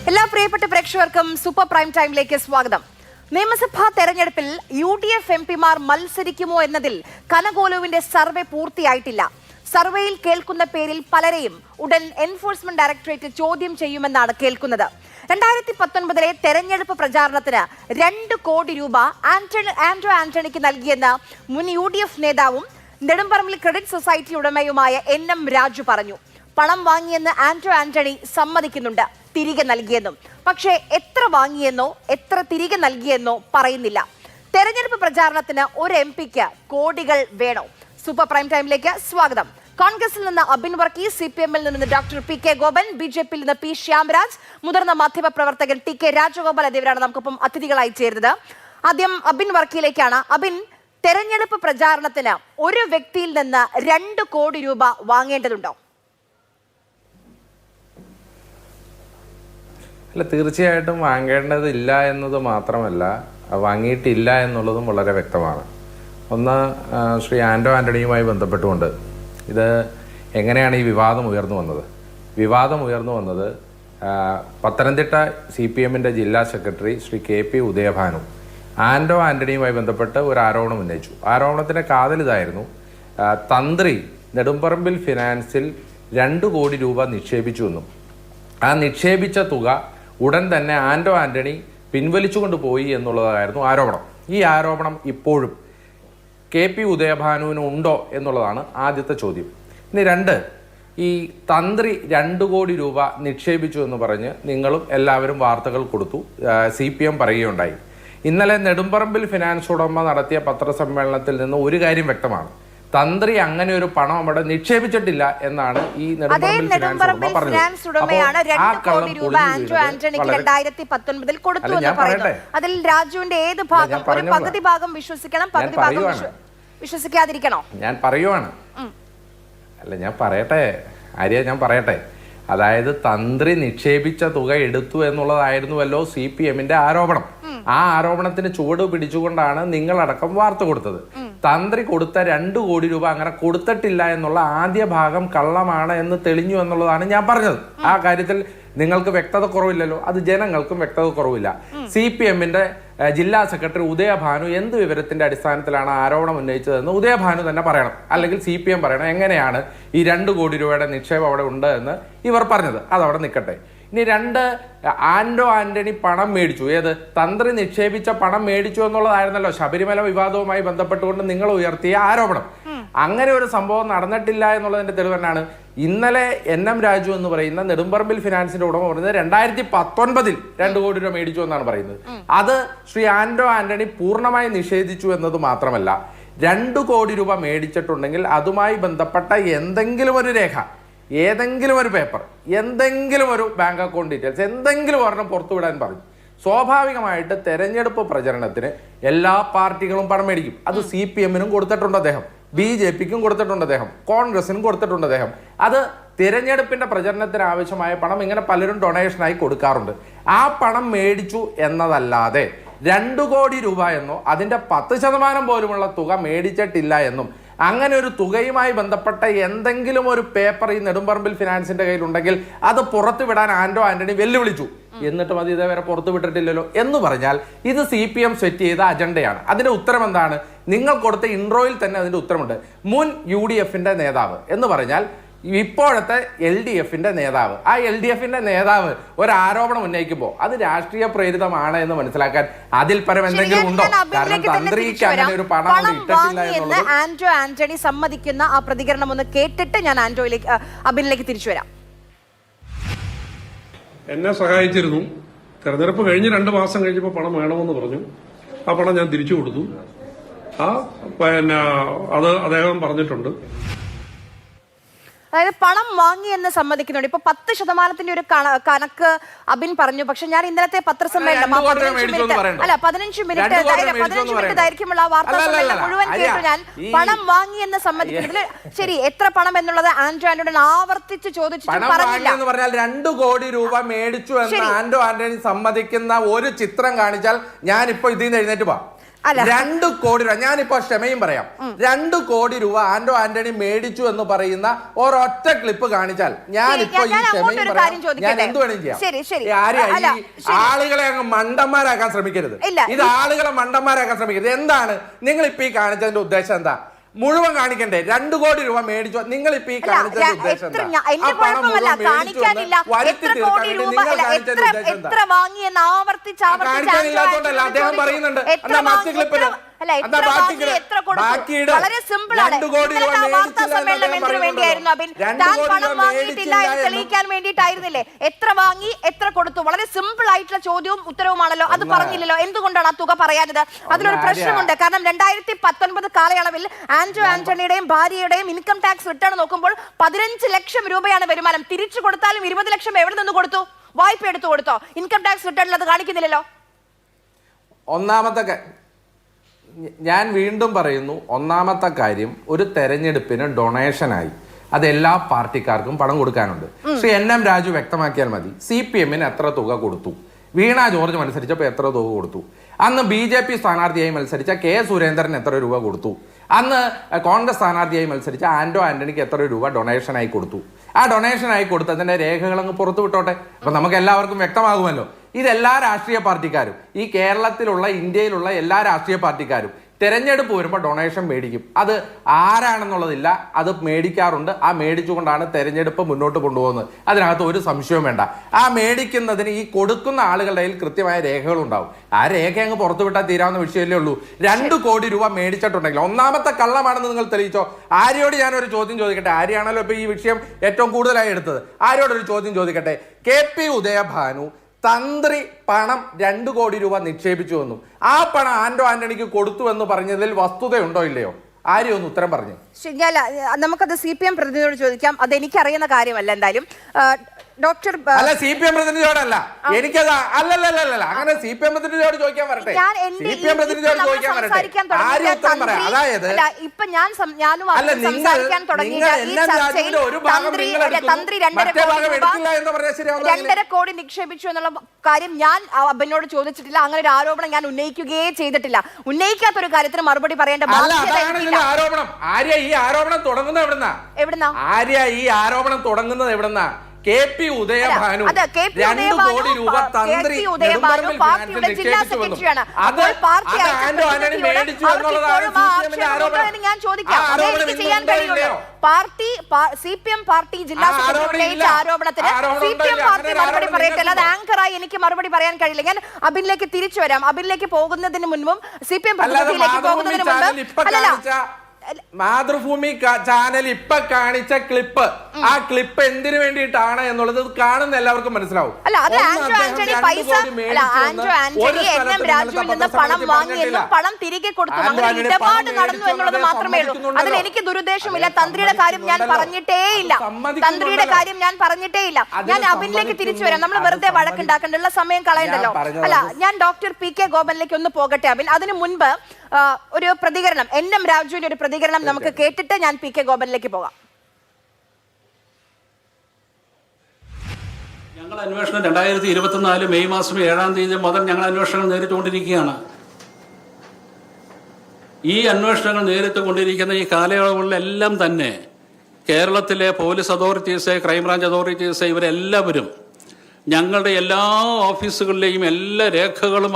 എല്ലാ പ്രിയപ്പെട്ട പ്രേക്ഷകർക്കും സൂപ്പർ പ്രൈം ടൈമിലേക്ക് സ്വാഗതം. നിയമസഭാ തെരഞ്ഞെടുപ്പിൽ UDF എംപിമാർ മത്സരിക്കുമോ എന്നതിൽ കനകോലുവിന്റെ സർവേ പൂർത്തിയായിട്ടില്ല. സർവേയിൽ കേൾക്കുന്ന പേരിൽ പലരെയും ഉടൻ എൻഫോഴ്സ്മെന്റ് ഡയറക്ടറേറ്റ് ചോദ്യം ചെയ്യുമെന്നാണ് കേൾക്കുന്നത്. 2019 തെരഞ്ഞെടുപ്പ് പ്രചാരണത്തിന് 2 കോടി രൂപ ആന്റോ ആന്റണിക്ക് നൽകിയെന്ന് മുൻ UDF നേതാവും നെടുമ്പറമ്പിൽ ക്രെഡിറ്റ് സൊസൈറ്റി ഉടമയുമായ NM രാജു പറഞ്ഞു. പണം വാങ്ങിയെന്ന് ആന്റോ ആന്റണി സമ്മതിക്കുന്നുണ്ട്, തിരികെ നൽകിയെന്നും. പക്ഷേ എത്ര വാങ്ങിയെന്നോ എത്ര തിരികെ നൽകിയെന്നോ പറയുന്നില്ല. തെരഞ്ഞെടുപ്പ് പ്രചാരണത്തിന് ഒരു MPക്ക് കോടികൾ വേണോ? സൂപ്പർ പ്രൈം ടൈമിലേക്ക് സ്വാഗതം. കോൺഗ്രസിൽ നിന്ന് അബിൻ വർക്കി, CPM-ൽ നിന്ന് ഡോക്ടർ PK ഗോപൻ, BJP-യിൽ നിന്ന് P ശ്യാംരാജ്, മുതിർന്ന മാധ്യമ പ്രവർത്തകൻ TK രാജഗോപാൽ എന്നിവരാണ് നമുക്കൊപ്പം അതിഥികളായി ചേരുന്നത്. ആദ്യം അബിൻ വർക്കിയിലേക്കാണ്. അബിൻ, തെരഞ്ഞെടുപ്പ് പ്രചാരണത്തിന് ഒരു വ്യക്തിയിൽ നിന്ന് 2 കോടി രൂപ വാങ്ങേണ്ടതുണ്ടോ? അല്ല, തീർച്ചയായിട്ടും വാങ്ങേണ്ടതില്ല എന്നത് മാത്രമല്ല, വാങ്ങിയിട്ടില്ല എന്നുള്ളതും വളരെ വ്യക്തമാണ്. ഒന്ന്, ശ്രീ ആന്റോ ആന്റണിയുമായി ബന്ധപ്പെട്ടുകൊണ്ട് ഇത് എങ്ങനെയാണ് ഈ വിവാദം ഉയർന്നു വന്നത്? വിവാദം ഉയർന്നു വന്നത് പത്തനംതിട്ട CPM-ന്റെ ജില്ലാ സെക്രട്ടറി ശ്രീ KP ഉദയഭാനു ആന്റോ ആന്റണിയുമായി ബന്ധപ്പെട്ട് ഒരു ആരോപണം ഉന്നയിച്ചു. ആരോപണത്തിൻ്റെ കാതലിതായിരുന്നു: തന്ത്രി നെടുമ്പറമ്പിൽ ഫിനാൻസിൽ 2 കോടി രൂപ നിക്ഷേപിച്ചുവെന്നും ആ നിക്ഷേപിച്ച തുക ഉടൻ തന്നെ ആന്റോ ആന്റണി പിൻവലിച്ചുകൊണ്ട് പോയി എന്നുള്ളതായിരുന്നു ആരോപണം. ഈ ആരോപണം ഇപ്പോഴും KP ഉദയഭാനുവിന് ഉണ്ടോ എന്നുള്ളതാണ് ആദ്യത്തെ ചോദ്യം. ഇനി 2, ഈ തന്ത്രി 2 കോടി രൂപ നിക്ഷേപിച്ചു എന്ന് പറഞ്ഞ് നിങ്ങളും എല്ലാവരും വാർത്തകൾ കൊടുത്തു, CPM പറയുകയുണ്ടായി. ഇന്നലെ നെടുമ്പറമ്പിൽ ഫിനാൻസ് ഉടമ നടത്തിയ പത്രസമ്മേളനത്തിൽ നിന്ന് ഒരു കാര്യം വ്യക്തമാണ്: തന്ത്രി അങ്ങനെ ഒരു പണം അവിടെ നിക്ഷേപിച്ചിട്ടില്ല എന്നാണ് ഈ നെടുമ്പറമ്പിൽ ഫിനാൻസ് ഉടമയാണ് 2 കോടി രൂപ ആന്റോ ആന്റണിക്ക് 2019 കൊടുത്തു എന്ന് പറയുന്നു. അതിൽ രാജുവിന്റെ ഏത് ഭാഗം? ഒരു പകുതി ഭാഗം വിശ്വസിക്കണം, പകുതി ഭാഗം വിശ്വസിക്കാതിരിക്കണോ? ഞാൻ പറയുവാണ്. അല്ല, ഞാൻ പറയട്ടെ ആര്യ, ഞാൻ പറയട്ടെ. അതായത് തന്ത്രി നിക്ഷേപിച്ച തുക എടുത്തു എന്നുള്ളതായിരുന്നുവല്ലോ CPM-ന്റെ ആരോപണം. ആ ആരോപണത്തിന് ചുവട് പിടിച്ചുകൊണ്ടാണ് നിങ്ങളടക്കം വാർത്ത കൊടുത്തത്. തന്ത്രി കൊടുത്ത 2 കോടി രൂപ അങ്ങനെ കൊടുത്തിട്ടില്ല എന്നുള്ള ആദ്യ ഭാഗം കള്ളമാണ് എന്ന് തെളിഞ്ഞു എന്നുള്ളതാണ് ഞാൻ പറഞ്ഞത്. ആ കാര്യത്തിൽ നിങ്ങൾക്ക് വ്യക്തത കുറവില്ലല്ലോ, അത് ജനങ്ങൾക്കും വ്യക്തത കുറവില്ല. CPM-ന്റെ ജില്ലാ സെക്രട്ടറി ഉദയഭാനു എന്ത് വിവരത്തിന്റെ അടിസ്ഥാനത്തിലാണ് ആരോപണം ഉന്നയിച്ചതെന്ന് ഉദയഭാനു തന്നെ പറയണം, അല്ലെങ്കിൽ CPM പറയണം. എങ്ങനെയാണ് ഈ 2 കോടി രൂപയുടെ നിക്ഷേപം അവിടെ ഉണ്ട് എന്ന് ഇവർ പറഞ്ഞത്? അതവിടെ നിൽക്കട്ടെ. ഇനി 2, ആന്റോ ആന്റണി പണം മേടിച്ചു. ഏത്? തന്ത്രി നിക്ഷേപിച്ച പണം മേടിച്ചു എന്നുള്ളതായിരുന്നല്ലോ ശബരിമല വിവാദവുമായി ബന്ധപ്പെട്ടുകൊണ്ട് നിങ്ങൾ ഉയർത്തിയ ആരോപണം. അങ്ങനെ ഒരു സംഭവം നടന്നിട്ടില്ല എന്നുള്ളതിന്റെ തെളിവ് തന്നെയാണ് ഇന്നലെ NM രാജു എന്ന് പറയുന്ന നെടുമ്പറമ്പിൽ ഫിനാൻസിന്റെ ഉടമ പറയുന്നത് 2019 2 കോടി രൂപ മേടിച്ചു എന്നാണ് പറയുന്നത്. അത് ശ്രീ ആന്റോ ആന്റണി പൂർണ്ണമായി നിഷേധിച്ചു എന്നത് മാത്രമല്ല, 2 കോടി രൂപ മേടിച്ചിട്ടുണ്ടെങ്കിൽ അതുമായി ബന്ധപ്പെട്ട എന്തെങ്കിലും ഒരു രേഖ, ഏതെങ്കിലും ഒരു പേപ്പർ, എന്തെങ്കിലും ഒരു ബാങ്ക് അക്കൗണ്ട് ഡീറ്റെയിൽസ്, എന്തെങ്കിലും ഒരെണ്ണം പുറത്തുവിടാൻ പറഞ്ഞു. സ്വാഭാവികമായിട്ട് തെരഞ്ഞെടുപ്പ് പ്രചരണത്തിന് എല്ലാ പാർട്ടികളും പണം മേടിക്കും. അത് CPM-നും കൊടുത്തിട്ടുണ്ട് അദ്ദേഹം, BJP-ക്കും കൊടുത്തിട്ടുണ്ട് അദ്ദേഹം, കോൺഗ്രസിനും കൊടുത്തിട്ടുണ്ട് അദ്ദേഹം. അത് തിരഞ്ഞെടുപ്പിന്റെ പ്രചരണത്തിന് ആവശ്യമായ പണം ഇങ്ങനെ പലരും ഡൊണേഷനായി കൊടുക്കാറുണ്ട്. ആ പണം മേടിച്ചു എന്നതല്ലാതെ 2 കോടി രൂപ എന്നോ അതിന്റെ 10% പോലുമുള്ള തുക മേടിച്ചിട്ടില്ല എന്നും അങ്ങനെ ഒരു തുകയുമായി ബന്ധപ്പെട്ട എന്തെങ്കിലും ഒരു പേപ്പർ ഈ നെടുമ്പറമ്പിൽ ഫിനാൻസിന്റെ കയ്യിലുണ്ടെങ്കിൽ അത് പുറത്തുവിടാൻ ആന്റോ ആന്റണി വെല്ലുവിളിച്ചു. എന്നിട്ടും അത് ഇതേവരെ പുറത്തു വിട്ടിട്ടില്ലല്ലോ എന്ന് പറഞ്ഞാൽ ഇത് CPM സെറ്റ് ചെയ്ത അജണ്ടയാണ്. അതിന്റെ ഉത്തരം എന്താണ്? നിങ്ങൾ കൊടുത്ത ഇൻട്രോയിൽ തന്നെ അതിന്റെ ഉത്തരമുണ്ട്. മുൻ UDF-ന്റെ നേതാവ് എന്ന് പറഞ്ഞാൽ ഇപ്പോഴത്തെ LDF-ന്റെ നേതാവ്. ആ LDF-ന്റെ നേതാവ് ഒരു ആരോപണം ഉന്നയിക്കുമ്പോൾ അത് രാഷ്ട്രീയ പ്രേരിതമാണ് എന്ന് മനസ്സിലാക്കാൻ അതിൽ പരം എന്തെങ്കിലും ഉണ്ടോ? കാരണം തന്ത്രിക്ക് അങ്ങനെ ഒരു പണം ഇട്ടിട്ടില്ല എന്നുള്ളത് ആന്റോ ആന്റണി സമ്മതിക്കുന്ന ആ പ്രതികരണം ഒന്ന് കേട്ടിട്ട് ഞാൻ അബിനിലേക്ക് തിരിച്ചു വരാം. എന്നെ സഹായിച്ചിരുന്നു. തെരഞ്ഞെടുപ്പ് കഴിഞ്ഞ് 2 മാസം കഴിഞ്ഞപ്പോൾ പണം വേണമെന്ന് പറഞ്ഞു. ആ പണം ഞാൻ തിരിച്ചു കൊടുത്തു. അത് അദ്ദേഹം പറഞ്ഞിട്ടുണ്ട്. അതായത് പണം വാങ്ങി എന്ന് സമ്മതിക്കുന്നുണ്ട്. ഇപ്പൊ 10% ഒരു കണക്ക് അബിൻ പറഞ്ഞു. പക്ഷെ ഞാൻ ഇന്നലത്തെ പത്രസമ്മേളനം 15 മിനിറ്റ് ദൈർഘ്യമുള്ള വാർത്താ സമ്മേളനം മുഴുവൻ കേട്ടു. ഞാൻ പണം വാങ്ങി എന്ന് സമ്മതിക്കുന്നതിൽ ശരി, എത്ര പണം എന്നുള്ളത് ആന്റോ ആന്റണി ആവർത്തിച്ച് ചോദിച്ചിട്ട് പറഞ്ഞില്ല. 2 കോടി രൂപ മേടിച്ചു എന്ന് ആന്റോ ആന്റണി സമ്മതിക്കുന്ന ഒരു ചിത്രം കാണിച്ചാൽ ഞാൻ ഇപ്പൊ ഇതിൽ നിന്ന് എഴുന്നേറ്റ് പോവാം. 2 കോടി രൂപ, ഞാനിപ്പോ ക്ഷമയും പറയാം, 2 കോടി രൂപ ആന്റണി മേടിച്ചു എന്ന് പറയുന്ന ഒരൊറ്റ ക്ലിപ്പ് കാണിച്ചാൽ ഞാനിപ്പോ ഈ ക്ഷമയും പറയാം, ഞാൻ എന്ത് വേണമെങ്കിലും ചെയ്യാം. ആളുകളെ അങ്ങ് മണ്ടന്മാരാക്കാൻ ശ്രമിക്കരുത്. ഇത് ആളുകളെ മണ്ടന്മാരാക്കാൻ ശ്രമിക്കരുത്. എന്താണ് നിങ്ങൾ ഇപ്പൊ ഈ കാണിച്ചതിന്റെ ഉദ്ദേശം? എന്താ മുഴുവൻ കാണിക്കണ്ടേ? 2 കോടി രൂപ മേടിച്ചു. നിങ്ങൾ ഇപ്പൊ ഈ കാണിച്ചതിന്റെ ഉദ്ദേശം എന്താ? കാണിക്കാനില്ലാത്തോണ്ടല്ല അദ്ദേഹം പറയുന്നുണ്ട്. എന്നാ മറ്റു ക്ലിപ്പില് വളരെ സിമ്പിൾ ആണ്. വാർത്താ സമ്മേളനം വേണ്ടിയായിരുന്നു അബിൻ, താൻ പണം വാങ്ങിയിട്ടില്ല എന്ന് തെളിയിക്കാൻ വേണ്ടിയിട്ടായിരുന്നില്ലേ? എത്ര വാങ്ങി, എത്ര കൊടുത്തു? വളരെ സിമ്പിൾ ആയിട്ടുള്ള ചോദ്യവും ഉത്തരവുമാണല്ലോ. അത് പറഞ്ഞില്ലല്ലോ. എന്തുകൊണ്ടാണ് ആ തുക പറയാഞ്ഞത്? അതിലൊരു പ്രശ്നമുണ്ട്. കാരണം 2019 കാലയളവിൽ ആന്റണിയുടെയും ഭാര്യയുടെയും ഇൻകം ടാക്സ് റിട്ടേൺ നോക്കുമ്പോൾ 15 ലക്ഷം രൂപയാണ് വരുമാനം. തിരിച്ചു കൊടുത്താലും 20 ലക്ഷം എവിടെ നിന്ന് കൊടുത്തു? വായ്പ എടുത്തു കൊടുത്തോ? ഇൻകം ടാക്സ് റിട്ടേണിൽ അത് കാണിക്കുന്നില്ലല്ലോ. ഒന്നാമത്തെ ഞാൻ വീണ്ടും പറയുന്നു, ഒന്നാമത്തെ കാര്യം, ഒരു തെരഞ്ഞെടുപ്പിന് ഡൊണേഷനായി അത് എല്ലാ പാർട്ടിക്കാർക്കും പണം കൊടുക്കാനുണ്ട്. ശ്രീ NM രാജു വ്യക്തമാക്കിയാൽ മതി. CPM-ന് എത്ര തുക കൊടുത്തു, വീണ ജോർജ് മത്സരിച്ചപ്പോൾ എത്ര തുക കൊടുത്തു, അന്ന് BJP സ്ഥാനാർത്ഥിയായി മത്സരിച്ച K. സുരേന്ദ്രൻ എത്ര രൂപ കൊടുത്തു, അന്ന് കോൺഗ്രസ് സ്ഥാനാർത്ഥിയായി മത്സരിച്ച ആന്റണിക്ക് എത്ര രൂപ ഡൊണേഷനായി കൊടുത്തു. ആ ഡൊണേഷനായി കൊടുത്തതിന്റെ രേഖകൾ അങ്ങ് പുറത്തു വിട്ടോട്ടെ. അപ്പൊ നമുക്ക് എല്ലാവർക്കും വ്യക്തമാകുമല്ലോ. ഇതെല്ലാ രാഷ്ട്രീയ പാർട്ടിക്കാരും, ഈ കേരളത്തിലുള്ള ഇന്ത്യയിലുള്ള എല്ലാ രാഷ്ട്രീയ പാർട്ടിക്കാരും തെരഞ്ഞെടുപ്പ് വരുമ്പോൾ ഡൊണേഷൻ മേടിക്കും. അത് ആരാണെന്നുള്ളതില്ല, അത് മേടിക്കാറുണ്ട്. ആ മേടിച്ചുകൊണ്ടാണ് തെരഞ്ഞെടുപ്പ് മുന്നോട്ട് കൊണ്ടുപോകുന്നത്. അതിനകത്ത് ഒരു സംശയവും വേണ്ട. ആ മേടിക്കുന്നതിന് ഈ കൊടുക്കുന്ന ആളുകളുടെ കയ്യിൽ കൃത്യമായ രേഖകളുണ്ടാവും. ആ രേഖ അങ്ങ് പുറത്തുവിട്ടാൽ തീരാവുന്ന വിഷയമല്ലേ ഉള്ളൂ. 2 കോടി രൂപ മേടിച്ചിട്ടുണ്ടെങ്കിൽ ഒന്നാമത്തെ കള്ളമാണെന്ന് നിങ്ങൾ തെളിയിച്ചോ. ആര്യോട് ഞാനൊരു ചോദ്യം ചോദിക്കട്ടെ. ആര്യാണല്ലോ ഇപ്പൊ ഈ വിഷയം ഏറ്റവും കൂടുതലായി എടുത്തത്. ആര്യോടൊരു ചോദ്യം ചോദിക്കട്ടെ. KP ഉദയഭാനു തന്ത്രി പണം 2 കോടി രൂപ നിക്ഷേപിച്ചു എന്നും ആ പണം ആന്റണിക്ക് കൊടുത്തു എന്ന് പറഞ്ഞതിൽ വസ്തുതയുണ്ടോ ഇല്ലയോ? ആരും ഒന്ന് ഉത്തരം പറഞ്ഞു. നമുക്കത് CPM പ്രതിനിധിയോട് ചോദിക്കാം. അത് എനിക്കറിയുന്ന കാര്യമല്ല. എന്തായാലും ഡോക്ടർ അല്ല, CPM പ്രതിനിധിയോടല്ല, എനിക്കത് അല്ലല്ല, അങ്ങനെ CPM പ്രതിനിധിയോട് ചോദിക്കാൻ വരട്ടെ. CPM പ്രതിനിധിയോട് ചോദിക്കാൻ വരട്ടെ. ആരും ഉത്തരം പറയാം. അതായത് ഇപ്പൊ ഞാനും സംസാരിക്കാൻ തുടങ്ങിയ ഈ ചർച്ചയിൽ തന്ത്രി 2.5 കോടി നിക്ഷേപിച്ചു എന്നുള്ള കാര്യം ഞാൻ അബിനോട് ചോദിച്ചിട്ടില്ല. അങ്ങനെ ഒരു ആരോപണം ഞാൻ ഉന്നയിക്കുകയേ ചെയ്തിട്ടില്ല. ഉന്നയിക്കാത്തൊരു കാര്യത്തിന് മറുപടി പറയേണ്ട ആരോപണം. ആര്യ ഈ ആരോപണം തുടങ്ങുന്നത് എവിടുന്നാ? ആര്യ ഈ ആരോപണം തുടങ്ങുന്നത് എവിടുന്നാ? KP ഉദയഭാനു 2 കോടി രൂപ തന്ത്രി പാർട്ടിയുടെ ജില്ലാ സെക്രട്ടറിയാണ്. ഞാൻ ചോദിക്കാം, അതെനിക്ക് ചെയ്യാൻ കഴിയുള്ളൂ. CPM പാർട്ടി ജില്ലാ സെക്രട്ടറി ആരോപണത്തിന് CPM പാർട്ടി മറുപടി പറയട്ടെ. അല്ലാതെ ആങ്കറായി എനിക്ക് മറുപടി പറയാൻ കഴിയില്ല. ഞാൻ അബിനിലേക്ക് തിരിച്ചു വരാം. അബിനിലേക്ക് പോകുന്നതിന് മുൻപും CPM പ്രതിനിധിയിലേക്ക് പോകുന്നതിന് മുൻപ് അല്ലല്ല, മാതൃഭൂമി ചാനൽ ഇപ്പൊ കാണിച്ച ക്ലിപ്പ്, ആ ക്ലിപ്പ് എന്തിനു വേണ്ടിയിട്ടാണ് എന്നുള്ളത് കാണുന്ന എല്ലാവർക്കും മനസ്സിലാവും. പണം തിരികെ കൊടുത്തു, ഇടപാട് നടന്നു എന്നുള്ളത് മാത്രമേ ഉള്ളൂ. അതിൽ എനിക്ക് ദുരുദ്ദേശമില്ല. തന്ത്രിയുടെ കാര്യം ഞാൻ പറഞ്ഞിട്ടേയില്ല. ഞാൻ അബിനിലേക്ക് തിരിച്ചു വരാം. നമ്മൾ വെറുതെ വഴക്കുണ്ടാക്കണ്ടുള്ള സമയം കളയണ്ടല്ലോ. അല്ല, ഞാൻ ഡോക്ടർ PK ഗോപനിലേക്ക് ഒന്ന് പോകട്ടെ അബിൻ. അതിനു മുൻപ് ഒരു പ്രതികരണം, NM രാജുവിന്റെ ഒരു പ്രതികരണം നമുക്ക് കേട്ടിട്ട് ഞാൻ PK ഗോപനിലേക്ക് പോകാം. ഞങ്ങൾ അന്വേഷണം 2024 മെയ് മാസം 7-ാം തീയതി മുതൽ ഞങ്ങൾ അന്വേഷണങ്ങൾ നേരിട്ടുകൊണ്ടിരിക്കുകയാണ്. ഈ അന്വേഷണങ്ങൾ നേരിട്ടുകൊണ്ടിരിക്കുന്ന ഈ കാലയളവുകളിലെല്ലാം തന്നെ കേരളത്തിലെ പോലീസ് അതോറിറ്റീസ്, ക്രൈംബ്രാഞ്ച് അതോറിറ്റീസ്, ഇവരെല്ലാവരും ഞങ്ങളുടെ എല്ലാ ഓഫീസുകളിലെയും എല്ലാ രേഖകളും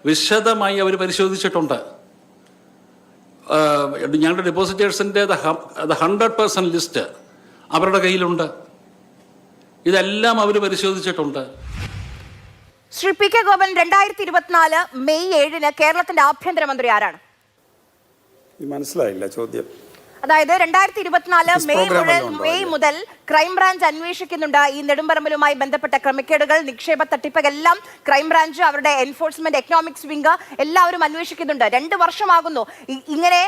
വിശദമായി പരിശോധിച്ചിട്ടുണ്ട്. ഞങ്ങളുടെ ഡെപ്പോസിറ്റേഴ്സിൻ്റെ 100% ലിസ്റ്റ് അവരുടെ കയ്യിലുണ്ട്. ഇതെല്ലാം പരിശോധിച്ചിട്ടുണ്ട്. ശ്രീ PK ഗോപൻ, 2024 മെയ് 7-ന് കേരളത്തിന്റെ ആഭ്യന്തരമന്ത്രി ആരാണ്? മനസ്സിലായില്ല ചോദ്യം. അതായത് 2024 മെയ് മുതൽ ക്രൈംബ്രാഞ്ച് അന്വേഷിക്കുന്നുണ്ട് ഈ നെടുമ്പറമ്പലുമായി ബന്ധപ്പെട്ട ക്രമക്കേടുകൾ, നിക്ഷേപ തട്ടിപ്പുകളെല്ലാം ക്രൈംബ്രാഞ്ച്, അവരുടെ എൻഫോഴ്സ്മെന്റ്, എക്കണോമിക്സ് വിംഗ് എല്ലാവരും അന്വേഷിക്കുന്നുണ്ട്. 2 വർഷമാകുന്നു ഇങ്ങനെ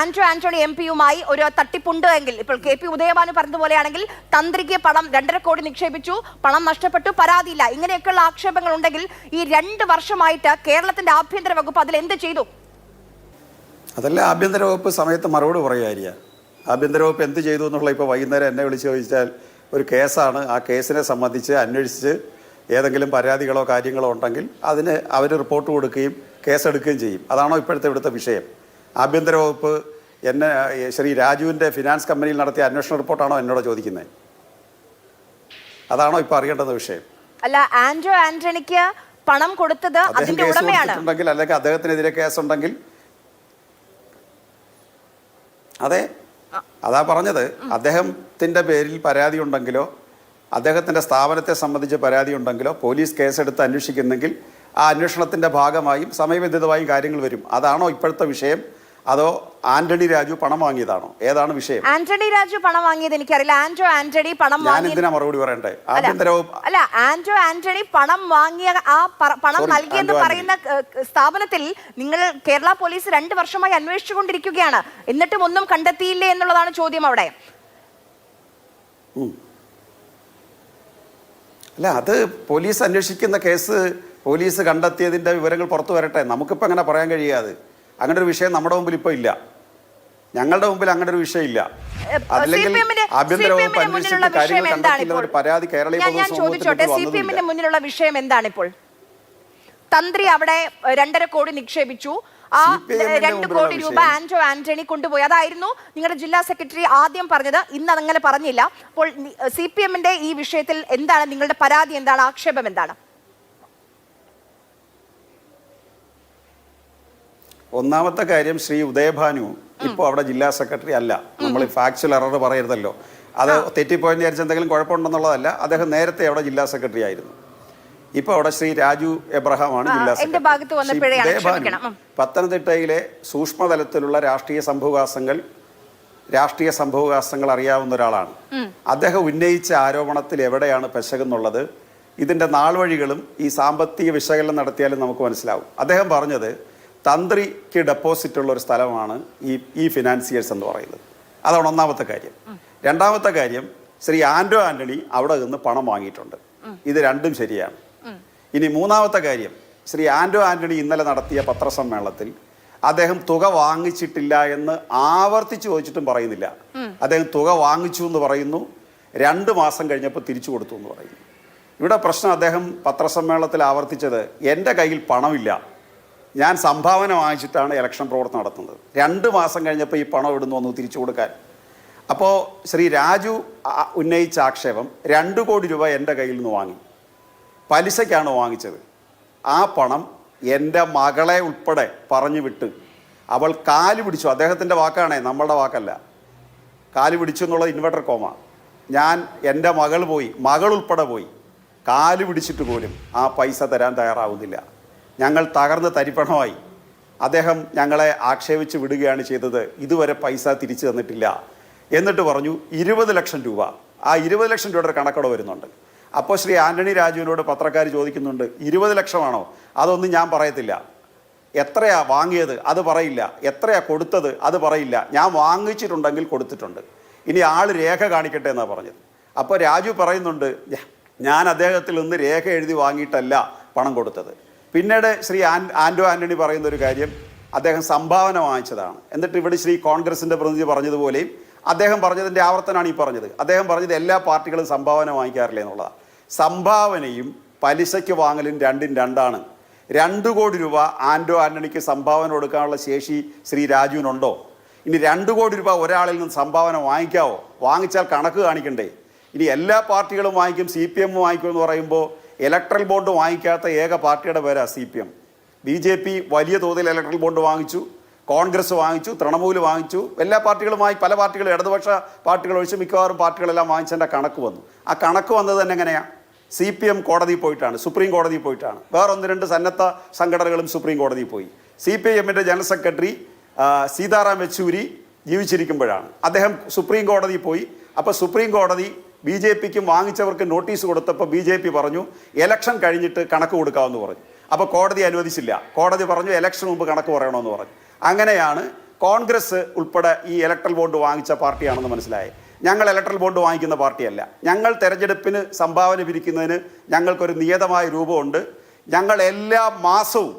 ആന്റണി MP-യുമായി ഒരു തട്ടിപ്പുണ്ട് എങ്കിൽ, ഇപ്പോൾ KP ഉദയഭാനു പറഞ്ഞതുപോലെയാണെങ്കിൽ തന്ത്രിക്ക് പണം 2.5 കോടി നിക്ഷേപിച്ചു, പണം നഷ്ടപ്പെട്ടു, പരാതിയില്ല, ഇങ്ങനെയൊക്കെയുള്ള ആക്ഷേപങ്ങൾ ഉണ്ടെങ്കിൽ ഈ 2 വർഷമായിട്ട് കേരളത്തിന്റെ ആഭ്യന്തര വകുപ്പ് അതിൽ എന്ത് ചെയ്തു? അതല്ല, ആഭ്യന്തര വകുപ്പ് സമയത്ത് മറുപടി പറയുക. ആഭ്യന്തര വകുപ്പ് എന്ത് ചെയ്തു എന്നുള്ള ഇപ്പോൾ വൈകുന്നേരം എന്നെ വിളിച്ച് ചോദിച്ചാൽ ഒരു കേസാണ്. ആ കേസിനെ സംബന്ധിച്ച് അന്വേഷിച്ച് ഏതെങ്കിലും പരാതികളോ കാര്യങ്ങളോ ഉണ്ടെങ്കിൽ അതിന് അവർ റിപ്പോർട്ട് കൊടുക്കുകയും കേസെടുക്കുകയും ചെയ്യും. അതാണോ ഇപ്പോഴത്തെ ഇവിടുത്തെ വിഷയം? ആഭ്യന്തര വകുപ്പ് എന്നെ ശ്രീ രാജുവിൻ്റെ ഫിനാൻസ് കമ്പനിയിൽ നടത്തിയ അന്വേഷണ റിപ്പോർട്ടാണോ എന്നോട് ചോദിക്കുന്നത്? അതാണോ ഇപ്പോൾ അറിയേണ്ടുന്ന വിഷയം? അല്ല, ആന്റണിക്ക് പണം കൊടുത്തത് അതിന്റെ ഉടമയാണ്. അല്ലെങ്കിൽ അദ്ദേഹത്തിനെതിരെ കേസുണ്ടെങ്കിൽ അതെ, അതാ പറഞ്ഞത്. അദ്ദേഹത്തിൻ്റെ പേരിൽ പരാതി ഉണ്ടെങ്കിലോ അദ്ദേഹത്തിൻ്റെ സ്ഥാപനത്തെ സംബന്ധിച്ച് പരാതി ഉണ്ടെങ്കിലോ പോലീസ് കേസെടുത്ത് അന്വേഷിക്കുന്നെങ്കിൽ ആ അന്വേഷണത്തിൻ്റെ ഭാഗമായും സമയബന്ധിതമായും കാര്യങ്ങൾ വരും. അതാണോ ഇപ്പോഴത്തെ വിഷയം? അതോ ആന്റണി രാജു പണം വാങ്ങിയതാണോ? ഏതാണ് വിഷയം? ആന്റണി രാജു പണം വാങ്ങിയത് എനിക്കറിയില്ല. ആന്റണി പണം ഞാൻ എന്തിനാ മറുപടി പറയണ്ടേ? ആഭ്യന്തര വകുപ്പ് അല്ല, ആന്റണി പണം വാങ്ങിയ ആ പണം നൽകിയെന്ന് പറയുന്ന സ്ഥാപനത്തിൽ നിങ്ങൾ കേരള പോലീസ് 2 വർഷമായി അന്വേഷിച്ചുകൊണ്ടിരിക്കുകയാണ്. എന്നിട്ടും ഒന്നും കണ്ടെത്തിയില്ലേ എന്നുള്ളതാണ് ചോദ്യം അവിടെ. അല്ല, അത് പോലീസ് അന്വേഷിക്കുന്ന കേസ് പോലീസ് കണ്ടെത്തിയതിൻ്റെ വിവരങ്ങൾ പുറത്തു വരട്ടെ. നമുക്കിപ്പോൾ അങ്ങനെ പറയാൻ കഴിയാതെ. അങ്ങനെ ഒരു വിഷയം നമ്മുടെ മുമ്പിൽ ഇപ്പോൾ ഇല്ല. ഞങ്ങളുടെ മുമ്പിൽ അങ്ങനെ ഒരു വിഷയം ഇല്ല. അതല്ലെങ്കിൽ ആഭ്യന്തര വകുപ്പ് അന്വേഷിച്ചിട്ട് കാര്യങ്ങൾ കണ്ടെത്തിയില്ല ഒരു പരാതി കേരളീയ സിപിഎമ്മിന്റെ മുന്നിലുള്ള വിഷയം എന്താണ് ഇപ്പോൾ? തന്ത്രി അവിടെ 2.5 കോടി നിക്ഷേപിച്ചു. ആ 2 കോടി രൂപ ആന്റണി കൊണ്ടുപോയി. അതായിരുന്നു നിങ്ങളുടെ ജില്ലാ സെക്രട്ടറി ആദ്യം പറഞ്ഞത്. ഇന്ന് അതങ്ങനെ പറഞ്ഞില്ല. അപ്പോൾ സിപിഎമ്മിന്റെ ഈ വിഷയത്തിൽ എന്താണ് നിങ്ങളുടെ പരാതി? എന്താണ് ആക്ഷേപം? എന്താണ്? ഒന്നാമത്തെ കാര്യം, ശ്രീ ഉദയഭാനു ഇപ്പോൾ അവിടെ ജില്ലാ സെക്രട്ടറി അല്ല. നമ്മൾ ഫാക്ച്വൽ എറർ പറയരുതല്ലോ. അത് തെറ്റിപ്പോയെന്ന് വിചാരിച്ച എന്തെങ്കിലും കുഴപ്പമുണ്ടെന്നുള്ളതല്ല. അദ്ദേഹം നേരത്തെ അവിടെ ജില്ലാ സെക്രട്ടറി ആയിരുന്നു. ഇപ്പോൾ അവിടെ ശ്രീ രാജു എബ്രഹാമാണ് ജില്ലാ സെക്രട്ടറി. ഉദയഭാനു പത്തനംതിട്ടയിലെ സൂക്ഷ്മതലത്തിലുള്ള രാഷ്ട്രീയ സംഭവവികാസങ്ങൾ അറിയാവുന്ന ഒരാളാണ്. അദ്ദേഹം ഉന്നയിച്ച ആരോപണത്തിൽ എവിടെയാണ് പെശകെന്നുള്ളത് ഇതിൻ്റെ നാൾവഴികളും ഈ സാമ്പത്തിക വിശകലനം നടത്തിയാലും നമുക്ക് മനസ്സിലാവും. അദ്ദേഹം പറഞ്ഞത് തന്ത്രിക്ക് ഡെപ്പോസിറ്റ് ഉള്ള ഒരു സ്ഥലമാണ് ഈ ഫിനാൻസിയേഴ്സ് എന്ന് പറയുന്നത്. അതാണ് ഒന്നാമത്തെ കാര്യം. രണ്ടാമത്തെ കാര്യം, ശ്രീ ആന്റണി അവിടെ നിന്ന് പണം വാങ്ങിയിട്ടുണ്ട്. ഇത് രണ്ടും ശരിയാണ്. ഇനി മൂന്നാമത്തെ കാര്യം, ശ്രീ ആന്റണി ഇന്നലെ നടത്തിയ പത്രസമ്മേളനത്തിൽ അദ്ദേഹം തുക വാങ്ങിച്ചിട്ടില്ല എന്ന് ആവർത്തിച്ച് ചോദിച്ചിട്ടും പറയുന്നില്ല. അദ്ദേഹം തുക വാങ്ങിച്ചു എന്ന് പറയുന്നു. 2 മാസം കഴിഞ്ഞപ്പോൾ തിരിച്ചു കൊടുത്തു എന്ന് പറയുന്നു. ഇവിടെ പ്രശ്നം അദ്ദേഹം പത്രസമ്മേളനത്തിൽ ആവർത്തിച്ചത് എൻ്റെ കയ്യിൽ പണമില്ല, ഞാൻ സംഭാവന വാങ്ങിച്ചിട്ടാണ് ഇലക്ഷൻ പ്രവർത്തനം നടത്തുന്നത്. 2 മാസം കഴിഞ്ഞപ്പോൾ ഈ പണം ഇവിടുന്ന് വന്നു തിരിച്ചു കൊടുക്കാൻ. അപ്പോൾ ശ്രീ രാജു ഉന്നയിച്ച ആക്ഷേപം 2 കോടി രൂപ എൻ്റെ കയ്യിൽ നിന്ന് വാങ്ങി, പലിശയ്ക്കാണ് വാങ്ങിച്ചത്. ആ പണം എൻ്റെ മകളെ ഉൾപ്പെടെ പറഞ്ഞു വിട്ട് അവൾ കാല് പിടിച്ചു. അദ്ദേഹത്തിൻ്റെ വാക്കാണേ, നമ്മളുടെ വാക്കല്ല. കാല് പിടിച്ചു എന്നുള്ളത് ഇൻവെർട്ടർ കോമ. എൻ്റെ മകൾ ഉൾപ്പെടെ പോയി കാല് പിടിച്ചിട്ട് പോലും ആ പൈസ തരാൻ തയ്യാറാവുന്നില്ല. ഞങ്ങൾ തകർന്ന് തരിപ്പണമായി. അദ്ദേഹം ഞങ്ങളെ ആക്ഷേപിച്ച് വിടുകയാണ് ചെയ്തത്. ഇതുവരെ പൈസ തിരിച്ചു തന്നിട്ടില്ല. എന്നിട്ട് പറഞ്ഞു 20 ലക്ഷം രൂപ. ആ 20 ലക്ഷം രൂപയുടെ ഒരു കണക്കട വരുന്നുണ്ട്. അപ്പോൾ ശ്രീ ആന്റണി രാജുവിനോട് പത്രക്കാർ ചോദിക്കുന്നുണ്ട്, 20 ലക്ഷമാണോ? അതൊന്നും ഞാൻ പറയത്തില്ല. എത്രയാ വാങ്ങിയത് അത് പറയില്ല. എത്രയാ കൊടുത്തത് അത് പറയില്ല. ഞാൻ വാങ്ങിച്ചിട്ടുണ്ടെങ്കിൽ കൊടുത്തിട്ടുണ്ട്. ഇനി ആൾ രേഖ കാണിക്കട്ടെ എന്നാണ് പറഞ്ഞത്. അപ്പോൾ രാജു പറയുന്നുണ്ട്, ഞാൻ അദ്ദേഹത്തിൽ നിന്ന് രേഖ എഴുതി വാങ്ങിയിട്ടല്ല പണം കൊടുത്തത്. പിന്നീട് ശ്രീ ആന്റണി പറയുന്ന ഒരു കാര്യം, അദ്ദേഹം സംഭാവന വാങ്ങിച്ചതാണ്. എന്നിട്ട് ഇവിടെ ശ്രീ കോൺഗ്രസിൻ്റെ പ്രതിനിധി പറഞ്ഞതുപോലെയും അദ്ദേഹം പറഞ്ഞതിൻ്റെ ആവർത്തനമാണ് ഈ പറഞ്ഞത്. അദ്ദേഹം പറഞ്ഞത് എല്ലാ പാർട്ടികളും സംഭാവന വാങ്ങിക്കാറില്ല എന്നുള്ളതാണ്. സംഭാവനയും പലിശയ്ക്ക് വാങ്ങലും രണ്ടും രണ്ടാണ്. 2 കോടി രൂപ ആന്റണിക്ക് സംഭാവന കൊടുക്കാനുള്ള ശേഷി ശ്രീ രാജുവിനുണ്ടോ? ഇനി 2 കോടി രൂപ ഒരാളിൽ നിന്ന് സംഭാവന വാങ്ങിക്കാവോ? വാങ്ങിച്ചാൽ കണക്ക് കാണിക്കണ്ടേ? ഇനി എല്ലാ പാർട്ടികളും വാങ്ങിക്കും, CPM വാങ്ങിക്കുമെന്ന് പറയുമ്പോൾ ഇലക്ട്രൽ ബോണ്ട് വാങ്ങിക്കാത്ത ഏക പാർട്ടിയുടെ പേരാ CPM. BJP വലിയ തോതിൽ ഇലക്ട്രൽ ബോണ്ട് വാങ്ങിച്ചു, കോൺഗ്രസ് വാങ്ങിച്ചു, തൃണമൂൽ വാങ്ങിച്ചു, എല്ലാ പാർട്ടികളും പല പാർട്ടികളും, ഇടതുപക്ഷ പാർട്ടികൾ ഒഴിച്ച് മിക്കവാറും പാർട്ടികളെല്ലാം വാങ്ങിച്ചതിൻ്റെ കണക്ക് വന്നു. ആ കണക്ക് വന്നത് തന്നെ എങ്ങനെയാണ്? CPM കോടതിയിൽ പോയിട്ടാണ്, സുപ്രീം കോടതിയിൽ പോയിട്ടാണ്. വേറെ 1-2 സന്നദ്ധ സംഘടനകളും സുപ്രീം കോടതിയിൽ പോയി. CPIMൻ്റെ ജനറൽ സെക്രട്ടറി സീതാറാം യെച്ചൂരി ജീവിച്ചിരിക്കുമ്പോഴാണ് അദ്ദേഹം സുപ്രീം കോടതിയിൽ പോയി. അപ്പോൾ സുപ്രീം കോടതി BJPക്കും വാങ്ങിച്ചവർക്ക് നോട്ടീസ് കൊടുത്തപ്പോൾ BJP പറഞ്ഞു ഇലക്ഷൻ കഴിഞ്ഞിട്ട് കണക്ക് കൊടുക്കാമെന്ന് പറഞ്ഞു. അപ്പോൾ കോടതി അനുവദിച്ചില്ല. കോടതി പറഞ്ഞു ഇലക്ഷൻ മുമ്പ് കണക്ക് പറയണമെന്ന് പറഞ്ഞു. അങ്ങനെയാണ് കോൺഗ്രസ് ഉൾപ്പെടെ ഈ ഇലക്ട്രൽ ബോണ്ട് വാങ്ങിച്ച പാർട്ടിയാണെന്ന് മനസ്സിലായി. ഞങ്ങൾ ഇലക്ട്രൽ ബോണ്ട് വാങ്ങിക്കുന്ന പാർട്ടിയല്ല. ഞങ്ങൾ തെരഞ്ഞെടുപ്പിന് സംഭാവന പിരിക്കുന്നതിന് ഞങ്ങൾക്കൊരു നിയതമായ രൂപമുണ്ട്. ഞങ്ങൾ എല്ലാ മാസവും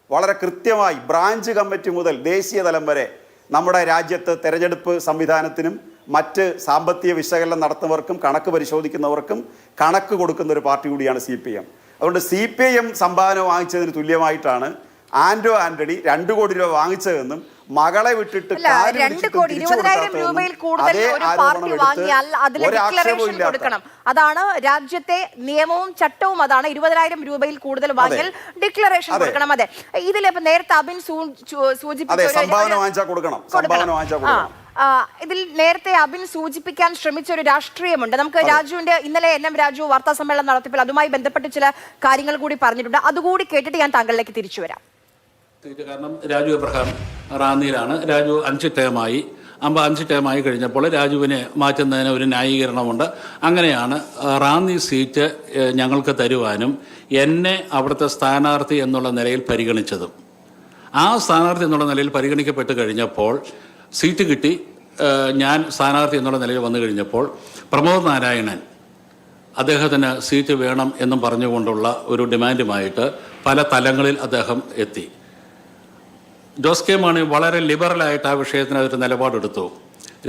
വളരെ കൃത്യമായി ബ്രാഞ്ച് കമ്മിറ്റി മുതൽ ദേശീയ തലം വരെ നമ്മുടെ രാജ്യത്ത് തെരഞ്ഞെടുപ്പ് സംവിധാനത്തിനും മറ്റ് സാമ്പത്തിക വിശകലനം നടത്തുന്നവർക്കും കണക്ക് പരിശോധിക്കുന്നവർക്കും കണക്ക് കൊടുക്കുന്ന ഒരു പാർട്ടി കൂടിയാണ് CPM. അതുകൊണ്ട് CPM സംഭാവന വാങ്ങിച്ചതിന് തുല്യമായിട്ടാണ് ആന്റോ ആന്റണി 2 കോടി രൂപ വാങ്ങിച്ചതെന്നും മകളെ വിട്ടിട്ട് അല്ല, 2 കോടി 20,000 രൂപയിൽ കൂടുതൽ ഒരു പാർട്ടി വാങ്ങിയാൽ അതിൽ ഡിക്ലറേഷൻ കൊടുക്കണം. അതാണ് രാജ്യത്തെ നിയമവും ചട്ടവും. അതാണ് 20,000 രൂപയിൽ കൂടുതൽ വാങ്ങിയാൽ ഡിക്ലറേഷൻ കൊടുക്കണം. അതെ, ഇതിലിപ്പോ നേരത്തെ അബിൻ ഇതിൽ നേരത്തെ അബിൻ സൂചിപ്പിക്കാൻ ശ്രമിച്ച ഒരു രാഷ്ട്രീയമുണ്ട്. നമുക്ക് രാജുവിന്റെ ഇന്നലെ രാജു വാർത്താ സമ്മേളനം നടത്തിയപ്പോൾ അതുമായി ബന്ധപ്പെട്ട് ചില കാര്യങ്ങൾ കൂടി പറഞ്ഞിട്ടുണ്ട്. അതുകൂടി കേട്ടിട്ട് ഞാൻ താങ്കളിലേക്ക് തിരിച്ചു വരാം. കാരണം രാജു എബ്രഹാം റാന്നിയിലാണ്. രാജു 5 ടേമായി. 5 ടേമായി കഴിഞ്ഞപ്പോൾ രാജുവിനെ മാറ്റുന്നതിന് ഒരു ന്യായീകരണമുണ്ട്. അങ്ങനെയാണ് റാന്നി സീറ്റ് ഞങ്ങൾക്ക് തരുവാനും എന്നെ അവിടുത്തെ സ്ഥാനാർത്ഥി എന്നുള്ള നിലയിൽ പരിഗണിച്ചതും. ആ സ്ഥാനാർത്ഥി എന്നുള്ള നിലയിൽ പരിഗണിക്കപ്പെട്ട് കഴിഞ്ഞപ്പോൾ സീറ്റ് കിട്ടി. ഞാൻ സ്ഥാനാർത്ഥി എന്നുള്ള നിലയിൽ വന്നു കഴിഞ്ഞപ്പോൾ പ്രമോദ് നാരായണൻ അദ്ദേഹത്തിന് സീറ്റ് വേണം എന്നും പറഞ്ഞുകൊണ്ടുള്ള ഒരു ഡിമാൻഡുമായിട്ട് പല തലങ്ങളിൽ അദ്ദേഹം എത്തി. ജോസ് കെ മാണി വളരെ ലിബറലായിട്ട് ആ വിഷയത്തിന് അതൊരു നിലപാടെടുത്തു.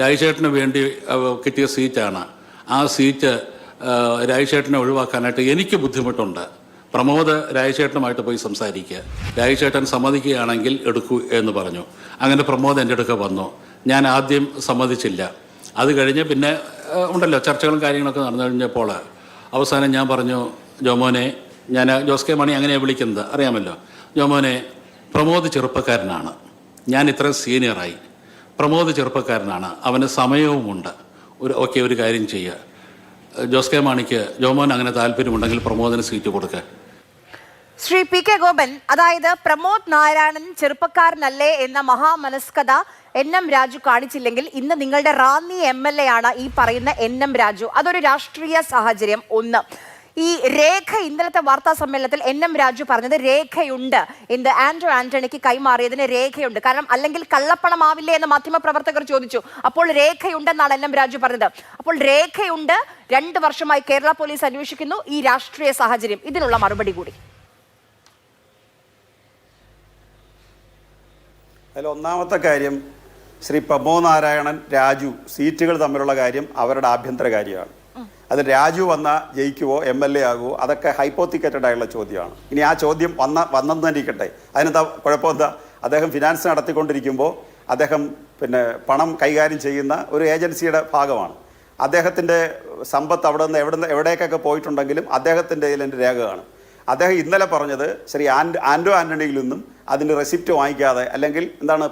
രാജശേഖരന് വേണ്ടി കിട്ടിയ സീറ്റാണ്. ആ സീറ്റ് രാജശേഖരനെ ഒഴിവാക്കാനായിട്ട് എനിക്ക് ബുദ്ധിമുട്ടുണ്ട്. പ്രമോദ് രാജശേഖരനുമായിട്ട് പോയി സംസാരിക്കുക, രാജശേഖരൻ സമ്മതിക്കുകയാണെങ്കിൽ എടുക്കൂ എന്ന് പറഞ്ഞു. അങ്ങനെ പ്രമോദ് എൻ്റെ അടുക്ക വന്നു. ഞാൻ ആദ്യം സമ്മതിച്ചില്ല. അത് കഴിഞ്ഞ് പിന്നെ ഉണ്ടല്ലോ ചർച്ചകളും കാര്യങ്ങളൊക്കെ നടന്നു കഴിഞ്ഞപ്പോൾ അവസാനം ഞാൻ പറഞ്ഞു, ജോമോനെ, ഞാൻ ജോസ് കെ മാണി അങ്ങനെയാണ് വിളിക്കുന്നത് അറിയാമല്ലോ, ജോമോനെ, പ്രമോദ് ചെറുപ്പക്കാരനാണ്, ഞാൻ ഇത്ര സീനിയറായി, പ്രമോദ് ചെറുപ്പക്കാരനാണ്, അവന് സമയവുമുണ്ട്, ഒരു കാര്യം ചെയ്യുക, ജോസ് കെ മാണിക്ക് ജോമോൻ അങ്ങനെ താല്പര്യമുണ്ടെങ്കിൽ പ്രമോദിന് സീറ്റ് കൊടുക്കുക. ശ്രീ പി കെ ഗോപൻ, അതായത് പ്രമോദ് നാരായണൻ ചെറുപ്പക്കാരനല്ലേ എന്ന മഹാമനസ്കത രാജു കാണിച്ചില്ലെങ്കിൽ ഇന്ന് നിങ്ങളുടെ റാന്നി MLA ആണ് ഈ പറയുന്ന രാജു. അതൊരു രാഷ്ട്രീയ സാഹചര്യം. ഒന്ന്, ഈ രേഖ ഇന്നലത്തെ വാർത്താ സമ്മേളനത്തിൽ രാജു പറഞ്ഞത് രേഖയുണ്ട്, ആന്റോ ആന്റണിക്ക് കൈമാറിയതിന് രേഖയുണ്ട്. കാരണം അല്ലെങ്കിൽ കള്ളപ്പണമാവില്ലേ എന്ന് മാധ്യമപ്രവർത്തകർ ചോദിച്ചു. അപ്പോൾ രേഖയുണ്ടെന്നാണ് രാജു പറഞ്ഞത്. അപ്പോൾ രേഖയുണ്ട്, 2 വർഷമായി കേരള പോലീസ് അന്വേഷിക്കുന്നു. ഈ രാഷ്ട്രീയ സാഹചര്യം, ഇതിനുള്ള മറുപടി കൂടി. അതിൽ ഒന്നാമത്തെ കാര്യം, ശ്രീ പ്രമോദ് നാരായണൻ രാജു സീറ്റുകൾ തമ്മിലുള്ള കാര്യം അവരുടെ ആഭ്യന്തര കാര്യമാണ്. അത് രാജു ജയിക്കുവോ MLA ആകുമോ അതൊക്കെ ഹൈപ്പോത്തിക്കേറ്റഡ് ആയുള്ള ചോദ്യമാണ്. ഇനി ആ ചോദ്യം വന്നെന്ന് തന്നെ ഇരിക്കട്ടെ, അതിനെന്താ കുഴപ്പമെന്താ? അദ്ദേഹം ഫിനാൻസ് നടത്തിക്കൊണ്ടിരിക്കുമ്പോൾ അദ്ദേഹം പണം കൈകാര്യം ചെയ്യുന്ന ഒരു ഏജൻസിയുടെ ഭാഗമാണ്. അദ്ദേഹത്തിൻ്റെ സമ്പത്ത് എവിടേക്കൊക്കെ പോയിട്ടുണ്ടെങ്കിലും അദ്ദേഹത്തിൻ്റെ ഇതിലെൻ്റെ രേഖ കാണും. അദ്ദേഹം ഇന്നലെ പറഞ്ഞത് ശ്രീ ആന്റോ ആന്റണിയിൽ നിന്നും അതിൻ്റെ റെസിപ്റ്റ് വാങ്ങിക്കാതെ, അല്ലെങ്കിൽ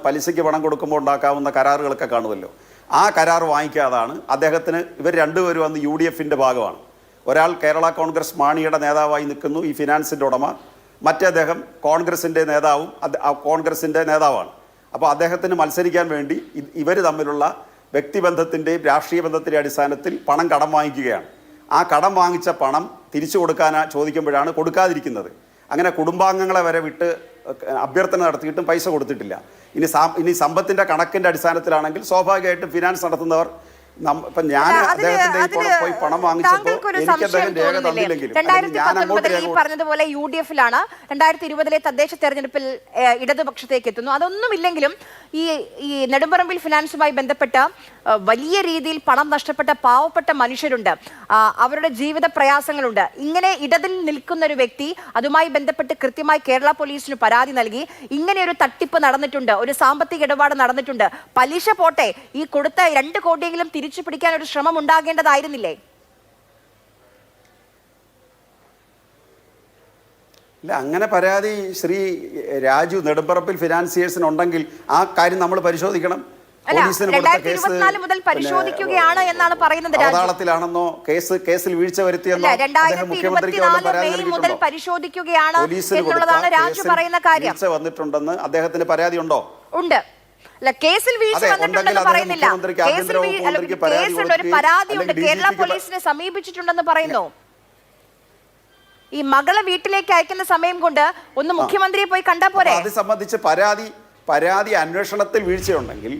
പലിശയ്ക്ക് പണം കൊടുക്കുമ്പോൾ ഉണ്ടാക്കാവുന്ന കരാറുകളൊക്കെ കാണുമല്ലോ, ആ കരാർ വാങ്ങിക്കാതാണ് അദ്ദേഹത്തിന്. ഇവർ രണ്ടുപേരും അന്ന് UDFൻ്റെ ഭാഗമാണ്. ഒരാൾ കേരള കോൺഗ്രസ് മാണിയുടെ നേതാവായി നിൽക്കുന്നു, ഈ ഫിനാൻസിൻ്റെ ഉടമ. മറ്റേ അദ്ദേഹം കോൺഗ്രസിൻ്റെ നേതാവാണ്. അപ്പോൾ അദ്ദേഹത്തിന് മത്സരിക്കാൻ വേണ്ടി ഇവർ തമ്മിലുള്ള വ്യക്തിബന്ധത്തിൻ്റെയും രാഷ്ട്രീയ ബന്ധത്തിൻ്റെ അടിസ്ഥാനത്തിൽ പണം കടം വാങ്ങിക്കുകയാണ്. ആ കടം വാങ്ങിച്ച പണം തിരിച്ചു ചോദിക്കുമ്പോഴാണ് കൊടുക്കാതിരിക്കുന്നത്. അങ്ങനെ കുടുംബാംഗങ്ങളെ വരെ വിട്ട് അഭ്യർത്ഥന നടത്തിയിട്ടും പൈസ കൊടുത്തിട്ടില്ല. ഇനി സമ്പത്തിൻ്റെ കണക്കിൻ്റെ അടിസ്ഥാനത്തിലാണെങ്കിൽ സ്വാഭാവികമായിട്ടും ഫിനാൻസ് നടത്തുന്നവർ ഇപ്പം ഞാൻ അദ്ദേഹത്തിന്റെ പോയി പണം വാങ്ങിച്ചപ്പോൾ എനിക്ക് അദ്ദേഹം രേഖ തന്നില്ലെങ്കിലും ഞാൻ അങ്ങോട്ട് രേഖ പറഞ്ഞതുപോലെ UDFലാണ് 2020 തദ്ദേശ തെരഞ്ഞെടുപ്പിൽ ഇടതുപക്ഷത്തേക്ക് എത്തുന്നു. അതൊന്നുമില്ലെങ്കിലും ഈ നെടുമ്പറമ്പിൽ ഫിനാൻസുമായി ബന്ധപ്പെട്ട വലിയ രീതിയിൽ പണം നഷ്ടപ്പെട്ട പാവപ്പെട്ട മനുഷ്യരുണ്ട്, അവരുടെ ജീവിത പ്രയാസങ്ങളുണ്ട്. ഇങ്ങനെ ഇടതിൽ നിൽക്കുന്ന ഒരു വ്യക്തി അതുമായി ബന്ധപ്പെട്ട് കൃത്യമായി കേരള പോലീസിന് പരാതി നൽകി ഇങ്ങനെ ഒരു തട്ടിപ്പ് നടന്നിട്ടുണ്ട്, ഒരു സാമ്പത്തിക ഇടപാട് നടന്നിട്ടുണ്ട്, പലിശ പോട്ടെ, ഈ കൊടുത്ത 2 കോടിയെങ്കിലും തിരിച്ചു പിടിക്കാൻ ഒരു ശ്രമം ഉണ്ടാകേണ്ടതായിരുന്നില്ലേ? ഇല്ല, അങ്ങനെ പരാതി ശ്രീ രാജു നെടുമ്പറമ്പിൽ ഫിനാൻസിയേഴ്സിനുണ്ടെങ്കിൽ ആ കാര്യം നമ്മൾ പരിശോധിക്കണം. 2024 മുതൽ പരിശോധിക്കുകയാണ് എന്നാണ് പറയുന്നത്. അവതാളത്തിലാണെന്നോ കേസിൽ വീഴ്ച വരുത്തിയെന്നോ 2024 മുതൽ പരിശോധിക്കുകയാണ് എന്നുള്ളതാണ് രാജു പറയുന്ന കാര്യം. വീഴ്ച വന്നിട്ടുണ്ടെന്ന് അദ്ദേഹത്തിന് പരാതി ഉണ്ടോ? ഉണ്ട്. കേസിൽ വീഴ്ച വന്നിട്ടുണ്ടെന്ന് പറയുന്നില്ല. കേസുണ്ട്, ഒരു പരാതിയുണ്ട്, കേരള പോലീസിനെ സമീപിച്ചിട്ടുണ്ടെന്ന് പറയുന്നു. ഈ മകളെ വീട്ടിലേക്ക് അയക്കുന്ന സമയം കൊണ്ട് ഒന്ന് മുഖ്യമന്ത്രിയെ പോയി കണ്ടാ പോരെ? അത് സംബന്ധിച്ച് പരാതി അന്വേഷണത്തിൽ വീഴ്ചയുണ്ടെങ്കിൽ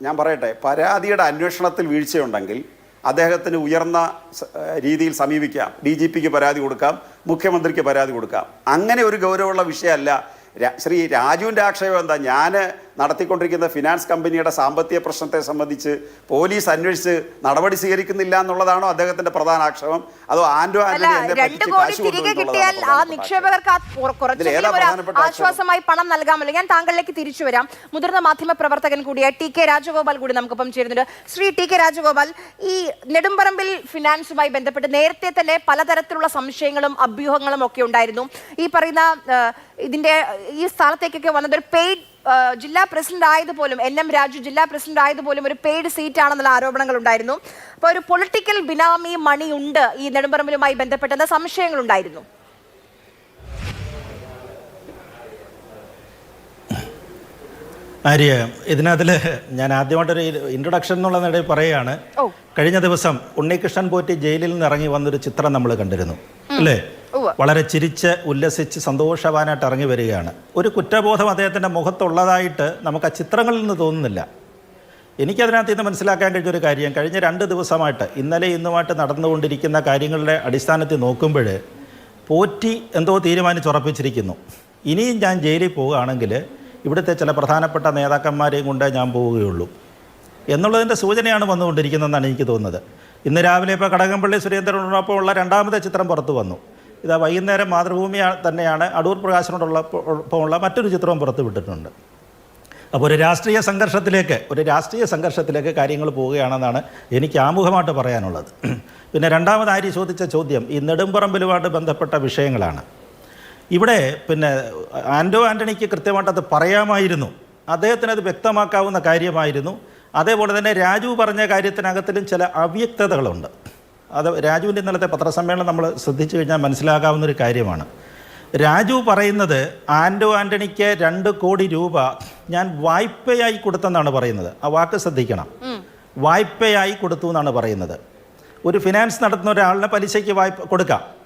ഞാൻ പറയട്ടെ, പരാതിയുടെ അന്വേഷണത്തിൽ വീഴ്ചയുണ്ടെങ്കിൽ അദ്ദേഹത്തിന് ഉയർന്ന രീതിയിൽ സമീപിക്കാം. DGPക്ക് പരാതി കൊടുക്കാം, മുഖ്യമന്ത്രിക്ക് പരാതി കൊടുക്കാം. അങ്ങനെ ഒരു ഗൗരവമുള്ള വിഷയമല്ല ശ്രീ രാജുവിൻ്റെ ആക്ഷേപം. എന്താ, ഞാൻ നടത്തിക്കൊണ്ടിരിക്കുന്ന ഫിനാൻസ് കമ്പനിയുടെ സാമ്പത്തിക പ്രശ്നത്തെ സംബന്ധിച്ച് പോലീസ് അന്വേഷിച്ച് നടപടി സ്വീകരിക്കുന്നില്ല എന്നുള്ളതാണോ അദ്ദേഹത്തിന്റെ പ്രധാന ആക്ഷേപം? അതോ ആന്റോ ആന്റണി എന്നെ 2 കോടി തിരികെ കിട്ടിയാൽ ആ നിക്ഷേപകർക്ക് കുറച്ചെങ്കിലും ഒരു ആശ്വാസമായി പണം നൽകാമല്ലോ. ഞാൻ താങ്കളിലേക്ക് തിരിച്ചു വരാം. മുതിർന്ന മാധ്യമ പ്രവർത്തകൻ കൂടിയ ടി കെ രാജഗോപാൽ കൂടി നമുക്കൊപ്പം ചേരുന്നുണ്ട്. ശ്രീ ടി കെ രാജഗോപാൽ, ഈ നെടുമ്പറമ്പിൽ ഫിനാൻസുമായി ബന്ധപ്പെട്ട് നേരത്തെ തന്നെ പലതരത്തിലുള്ള സംശയങ്ങളും അഭ്യൂഹങ്ങളും ഒക്കെ ഉണ്ടായിരുന്നു. ഈ പറയുന്ന ഇതിന്റെ ഈ സ്ഥാനത്തേക്കൊക്കെ വന്നത് ഒരു പെയ്ഡ് ജില്ലാ പ്രസിഡന്റ് ആയതുപോലും NM രാജു ജില്ലാ പ്രസിഡന്റ് ആയതുപോലും ഒരു പെയ്ഡ് സീറ്റ് ആണെന്നുള്ള ആരോപണങ്ങൾ ഉണ്ടായിരുന്നു. അപ്പോൾ ഒരു പൊളിറ്റിക്കൽ ബിനാമി മണി ഉണ്ട് ഈ നെടുമ്പറമ്പിലുമായി ബന്ധപ്പെട്ടെന്ന സംശയങ്ങൾ ഉണ്ടായിരുന്നു. ആര്യ, ഇതിനകത്തിൽ ഞാൻ ആദ്യമായിട്ടൊരു ഇൻട്രൊഡക്ഷൻ എന്നുള്ള നിലയിൽ പറയുകയാണ്. കഴിഞ്ഞ ദിവസം ഉണ്ണികൃഷ്ണൻ പോറ്റി ജയിലിൽ നിന്ന് ഇറങ്ങി വന്നൊരു ചിത്രം നമ്മൾ കണ്ടിരുന്നു, അല്ലേ? വളരെ ചിരിച്ച് ഉല്ലസിച്ച് സന്തോഷവാനായിട്ട് ഇറങ്ങി വരികയാണ്. ഒരു കുറ്റബോധം അദ്ദേഹത്തിൻ്റെ മുഖത്തുള്ളതായിട്ട് നമുക്ക് ആ ചിത്രങ്ങളിൽ നിന്ന് തോന്നുന്നില്ല. എനിക്കതിനകത്ത് ഇന്ന് മനസ്സിലാക്കാൻ കഴിഞ്ഞൊരു കാര്യം, കഴിഞ്ഞ 2 ദിവസമായിട്ട് ഇന്നലെ ഇന്നുമായിട്ട് നടന്നുകൊണ്ടിരിക്കുന്ന കാര്യങ്ങളുടെ അടിസ്ഥാനത്തിൽ നോക്കുമ്പോൾ പോറ്റി എന്തോ തീരുമാനിച്ചുറപ്പിച്ചിരിക്കുന്നു. ഇനിയും ഞാൻ ജയിലിൽ പോവുകയാണെങ്കിൽ ഇവിടുത്തെ ചില പ്രധാനപ്പെട്ട നേതാക്കന്മാരെയും കൊണ്ട് ഞാൻ പോവുകയുള്ളൂ എന്നുള്ളതിൻ്റെ സൂചനയാണ് വന്നുകൊണ്ടിരിക്കുന്നതെന്നാണ് എനിക്ക് തോന്നുന്നത്. ഇന്ന് രാവിലെ ഇപ്പോൾ കടകംപള്ളി സുരേന്ദ്രനോടൊപ്പം ഉള്ള 2ാമത്തെ ചിത്രം പുറത്തു വന്നു. ഇതാ വൈകുന്നേരം മാതൃഭൂമി തന്നെയാണ് അടൂർ പ്രകാശനോടൊപ്പമുള്ള മറ്റൊരു ചിത്രവും പുറത്തു വിട്ടിട്ടുണ്ട്. അപ്പോൾ ഒരു രാഷ്ട്രീയ സംഘർഷത്തിലേക്ക് കാര്യങ്ങൾ പോവുകയാണെന്നാണ് എനിക്ക് ആമുഖമായിട്ട് പറയാനുള്ളത്. പിന്നെ രണ്ടാമത് ആര്യ ചോദിച്ച ചോദ്യം ഈ നെടുമ്പറമ്പിലുമായിട്ട് ബന്ധപ്പെട്ട വിഷയങ്ങളാണ്. ഇവിടെ പിന്നെ ആന്റോ ആൻ്റണിക്ക് കൃത്യമായിട്ട് അത് പറയാമായിരുന്നു, അദ്ദേഹത്തിന് അത് വ്യക്തമാക്കാവുന്ന കാര്യമായിരുന്നു. അതേപോലെ തന്നെ രാജു പറഞ്ഞ കാര്യത്തിനകത്തിലും ചില അവ്യക്തതകളുണ്ട്. അത് രാജുവിൻ്റെ ഇന്നലത്തെ പത്രസമ്മേളനം നമ്മൾ ശ്രദ്ധിച്ചു കഴിഞ്ഞാൽ മനസ്സിലാകാവുന്നൊരു കാര്യമാണ്. രാജു പറയുന്നത് ആന്റോ ആൻ്റണിക്ക് 2 കോടി രൂപ ഞാൻ വായ്പയായി കൊടുത്തെന്നാണ് പറയുന്നത്. ആ വാക്ക് ശ്രദ്ധിക്കണം, വായ്പയായി കൊടുത്തു എന്നാണ് പറയുന്നത്. ഒരു ഫിനാൻസ് നടത്തുന്ന ഒരാളിന് പലിശയ്ക്ക് വായ്പ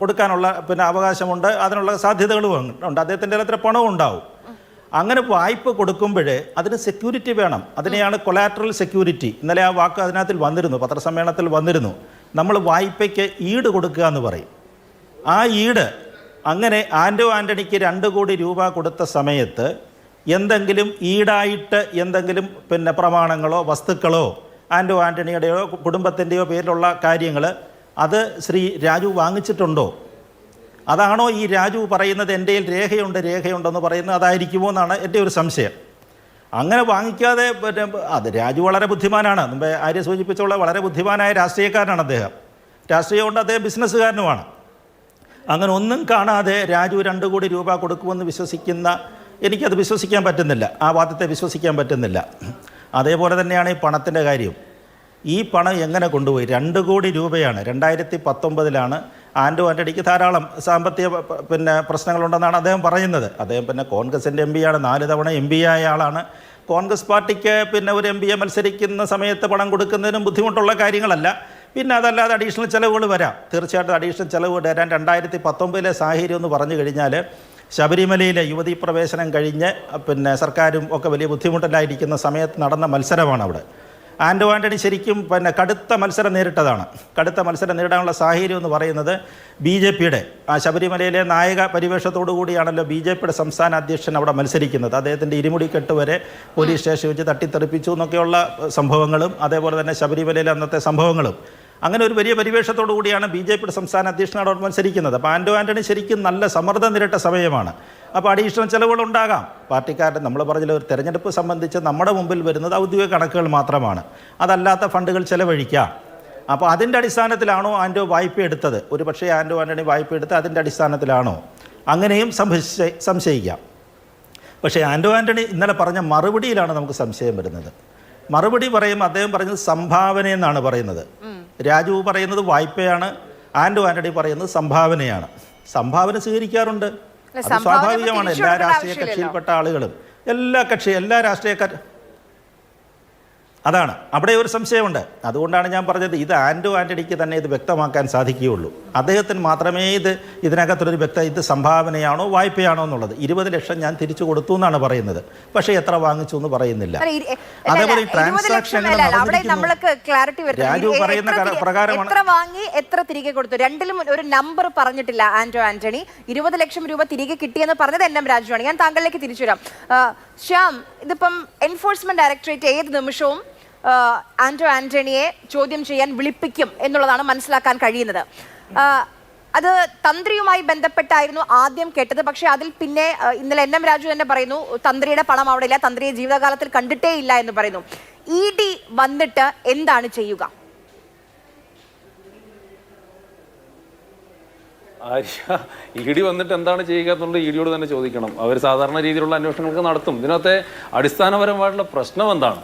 കൊടുക്കാനുള്ള പിന്നെ അവകാശമുണ്ട്, അതിനുള്ള സാധ്യതകളും ഉണ്ട്, അദ്ദേഹത്തിൻ്റെ അത്ര പണവും ഉണ്ടാവും. അങ്ങനെ വായ്പ കൊടുക്കുമ്പോൾ അതിന് സെക്യൂരിറ്റി വേണം, അതിനെയാണ് കൊളാറ്ററൽ സെക്യൂരിറ്റി. ഇന്നലെ ആ വാക്ക് അതിനകത്തിൽ വന്നിരുന്നു, പത്രസമ്മേളനത്തിൽ വന്നിരുന്നു. നമ്മൾ വായ്പയ്ക്ക് ഈട് കൊടുക്കുക എന്ന് പറയും. ആ ഈട് അങ്ങനെ ആന്റോ ആൻ്റണിക്ക് 2 കോടി രൂപ കൊടുത്ത സമയത്ത് എന്തെങ്കിലും ഈടായിട്ട് എന്തെങ്കിലും പിന്നെ പ്രമാണങ്ങളോ വസ്തുക്കളോ ആന്റോ ആൻ്റണിയുടെയോ കുടുംബത്തിൻ്റെയോ പേരിലുള്ള കാര്യങ്ങൾ അത് ശ്രീ രാജു വാങ്ങിച്ചിട്ടുണ്ടോ? അതാണോ ഈ രാജു പറയുന്നത് എൻ്റെ രേഖയുണ്ടെന്ന് പറയുന്നത്? അതായിരിക്കുമോ എന്നാണ് എൻ്റെ ഒരു സംശയം. അങ്ങനെ വാങ്ങിക്കാതെ അത് രാജു വളരെ ബുദ്ധിമാനാണ്, മുമ്പേ ആര്യ സൂചിപ്പിച്ചുള്ള വളരെ ബുദ്ധിമാനായ രാഷ്ട്രീയക്കാരനാണ് അദ്ദേഹം. രാഷ്ട്രീയം കൊണ്ട് അദ്ദേഹം ബിസിനസ്സുകാരനുമാണ്. അങ്ങനെ ഒന്നും കാണാതെ രാജു 2 കോടി രൂപ കൊടുക്കുമെന്ന് എനിക്കത് വിശ്വസിക്കാൻ പറ്റുന്നില്ല, ആ വാദത്തെ വിശ്വസിക്കാൻ പറ്റുന്നില്ല. അതേപോലെ തന്നെയാണ് ഈ പണത്തിൻ്റെ കാര്യം. ഈ പണം എങ്ങനെ കൊണ്ടുപോയി? 2 കോടി രൂപയാണ്. 2019 ആന്റോ ആൻ്റണിക്ക് ധാരാളം സാമ്പത്തിക പിന്നെ പ്രശ്നങ്ങളുണ്ടെന്നാണ് അദ്ദേഹം പറയുന്നത്. അദ്ദേഹം പിന്നെ കോൺഗ്രസിൻ്റെ MP ആണ്, 4 തവണ MP ആയ ആളാണ്. കോൺഗ്രസ് പാർട്ടിക്ക് പിന്നെ ഒരു MP മത്സരിക്കുന്ന സമയത്ത് പണം കൊടുക്കുന്നതിനും ബുദ്ധിമുട്ടുള്ള കാര്യങ്ങളല്ല. പിന്നെ അതല്ലാതെ അഡീഷണൽ ചിലവുകൾ വരാം, തീർച്ചയായിട്ടും അഡീഷണൽ ചിലവ് വരാൻ. 2019 സാഹചര്യം എന്ന് പറഞ്ഞു കഴിഞ്ഞാൽ ശബരിമലയിലെ യുവതീ പ്രവേശനം കഴിഞ്ഞ് പിന്നെ സർക്കാരും ഒക്കെ വലിയ ബുദ്ധിമുട്ടിലായിരിക്കുന്ന സമയത്ത് നടന്ന മത്സരമാണ് അവിടെ. ആന്റോ ആൻ്റണി ശരിക്കും പിന്നെ കടുത്ത മത്സരം നേരിട്ടതാണ്. കടുത്ത മത്സരം നേരിടാനുള്ള സാഹചര്യം എന്ന് പറയുന്നത് BJPയുടെ ആ ശബരിമലയിലെ നായക പരിവേഷത്തോടു കൂടിയാണല്ലോ BJPയുടെ സംസ്ഥാന അധ്യക്ഷൻ അവിടെ മത്സരിക്കുന്നത്. അദ്ദേഹത്തിൻ്റെ ഇരുമുടിക്കെട്ട് വരെ പോലീസ് സ്റ്റേഷൻ വെച്ച് തട്ടിത്തെറിപ്പിച്ചു എന്നൊക്കെയുള്ള സംഭവങ്ങളും അതേപോലെ തന്നെ ശബരിമലയിലെ അന്നത്തെ സംഭവങ്ങളും, അങ്ങനെ ഒരു വലിയ പരിവേഷത്തോടു കൂടിയാണ് BJPയുടെ സംസ്ഥാന അധ്യക്ഷനോട് മത്സരിക്കുന്നത്. അപ്പോൾ ആന്റോ ആൻ്റണി ശരിക്കും നല്ല സമ്മർദ്ദം നേരിട്ട സമയമാണ്. അപ്പോൾ അഡീഷണൽ ചിലവുകളുണ്ടാകാം. പാർട്ടിക്കാരുടെ നമ്മൾ പറഞ്ഞില്ല, ഒരു തെരഞ്ഞെടുപ്പ് സംബന്ധിച്ച് നമ്മുടെ മുമ്പിൽ വരുന്നത് ഔദ്യോഗിക കണക്കുകൾ മാത്രമാണ്, അതല്ലാത്ത ഫണ്ടുകൾ ചിലവഴിക്കാം. അപ്പോൾ അതിൻ്റെ അടിസ്ഥാനത്തിലാണോ ആന്റോ വായ്പ എടുത്തത്? ഒരു പക്ഷേ ആന്റോ ആൻ്റണി വായ്പ എടുത്ത് അതിൻ്റെ അടിസ്ഥാനത്തിലാണോ? അങ്ങനെയും സംശയിക്കാം. പക്ഷേ ആന്റോ ആൻ്റണി ഇന്നലെ പറഞ്ഞ മറുപടിയിലാണ് നമുക്ക് സംശയം വരുന്നത്. മറുപടി പറയുമ്പോൾ അദ്ദേഹം പറഞ്ഞത് സംഭാവന എന്നാണ് പറയുന്നത്. രാജു പറയുന്നത് വായ്പയാണ്, ആന്റോ ആൻ്റണി പറയുന്നത് സംഭാവനയാണ്. സംഭാവന സ്വീകരിക്കാറുണ്ട്, അത് സ്വാഭാവികമാണ്. എല്ലാ രാഷ്ട്രീയ കക്ഷിയിൽപ്പെട്ട ആളുകളും എല്ലാ രാഷ്ട്രീയക്കാർ അതാണ് അവിടെ ഒരു സംശയമുണ്ട്. അതുകൊണ്ടാണ് ഞാൻ പറഞ്ഞത് ഇത് ആൻ്റണിക്ക് തന്നെ ഇത് വ്യക്തമാക്കാൻ സാധിക്കുകയുള്ളൂ. അദ്ദേഹത്തിന് മാത്രമേ ഇതിനകത്തൊരു ഇത് സംഭാവനയാണോ വായ്പയാണോ എന്നുള്ളത്. 20 ലക്ഷം ഞാൻ തിരിച്ചു കൊടുത്തു എന്നാണ് പറയുന്നത്. പക്ഷേ എത്ര വാങ്ങിച്ചു എന്ന് പറയുന്നില്ല. അതേപോലെ ഈ ട്രാൻസാക്ഷനുകൾ രാജു പറയുന്ന പ്രകാരമാണ് എത്ര വാങ്ങി എത്ര തിരികെ കൊടുത്തു. രണ്ടിലും ഒരു നമ്പർ പറഞ്ഞിട്ടില്ല ആന്റണി. 20 ലക്ഷം രൂപ തിരികെ കിട്ടിയെന്ന് പറഞ്ഞത് എൻ.എം. രാജുവാണ്. ഞാൻ താങ്കളിലേക്ക് തിരിച്ചു വരാം. ശ്യാം, ഇതിപ്പം എൻഫോഴ്സ്മെന്റ് ഡയറക്ടറേറ്റ് ഏത് നിമിഷവും ആന്റണിയെ ചോദ്യം ചെയ്യാൻ വിളിപ്പിക്കും എന്നുള്ളതാണ് മനസ്സിലാക്കാൻ കഴിയുന്നത്. അത് തന്ത്രിയുമായി ബന്ധപ്പെട്ടായിരുന്നു ആദ്യം കേട്ടത്. പക്ഷേ അതിൽ പിന്നെ ഇന്നലെ എൻ.എം. രാജു തന്നെ പറയുന്നു തന്ത്രിയുടെ പണം അവിടെ ഇല്ല, തന്ത്രിയെ ജീവിതകാലത്തിൽ കണ്ടിട്ടേ ഇല്ല എന്ന് പറയുന്നു. ED വന്നിട്ട് എന്താണ് ചെയ്യുക? ED വന്നിട്ട് എന്താണ് ചെയ്യുക എന്നുള്ളത് EDയോട് തന്നെ ചോദിക്കണം. അവർ സാധാരണ രീതിയിലുള്ള അന്വേഷണങ്ങൾക്ക് നടത്തും. ഇതിനകത്തെ അടിസ്ഥാനപരമായിട്ടുള്ള പ്രശ്നം എന്താണ്?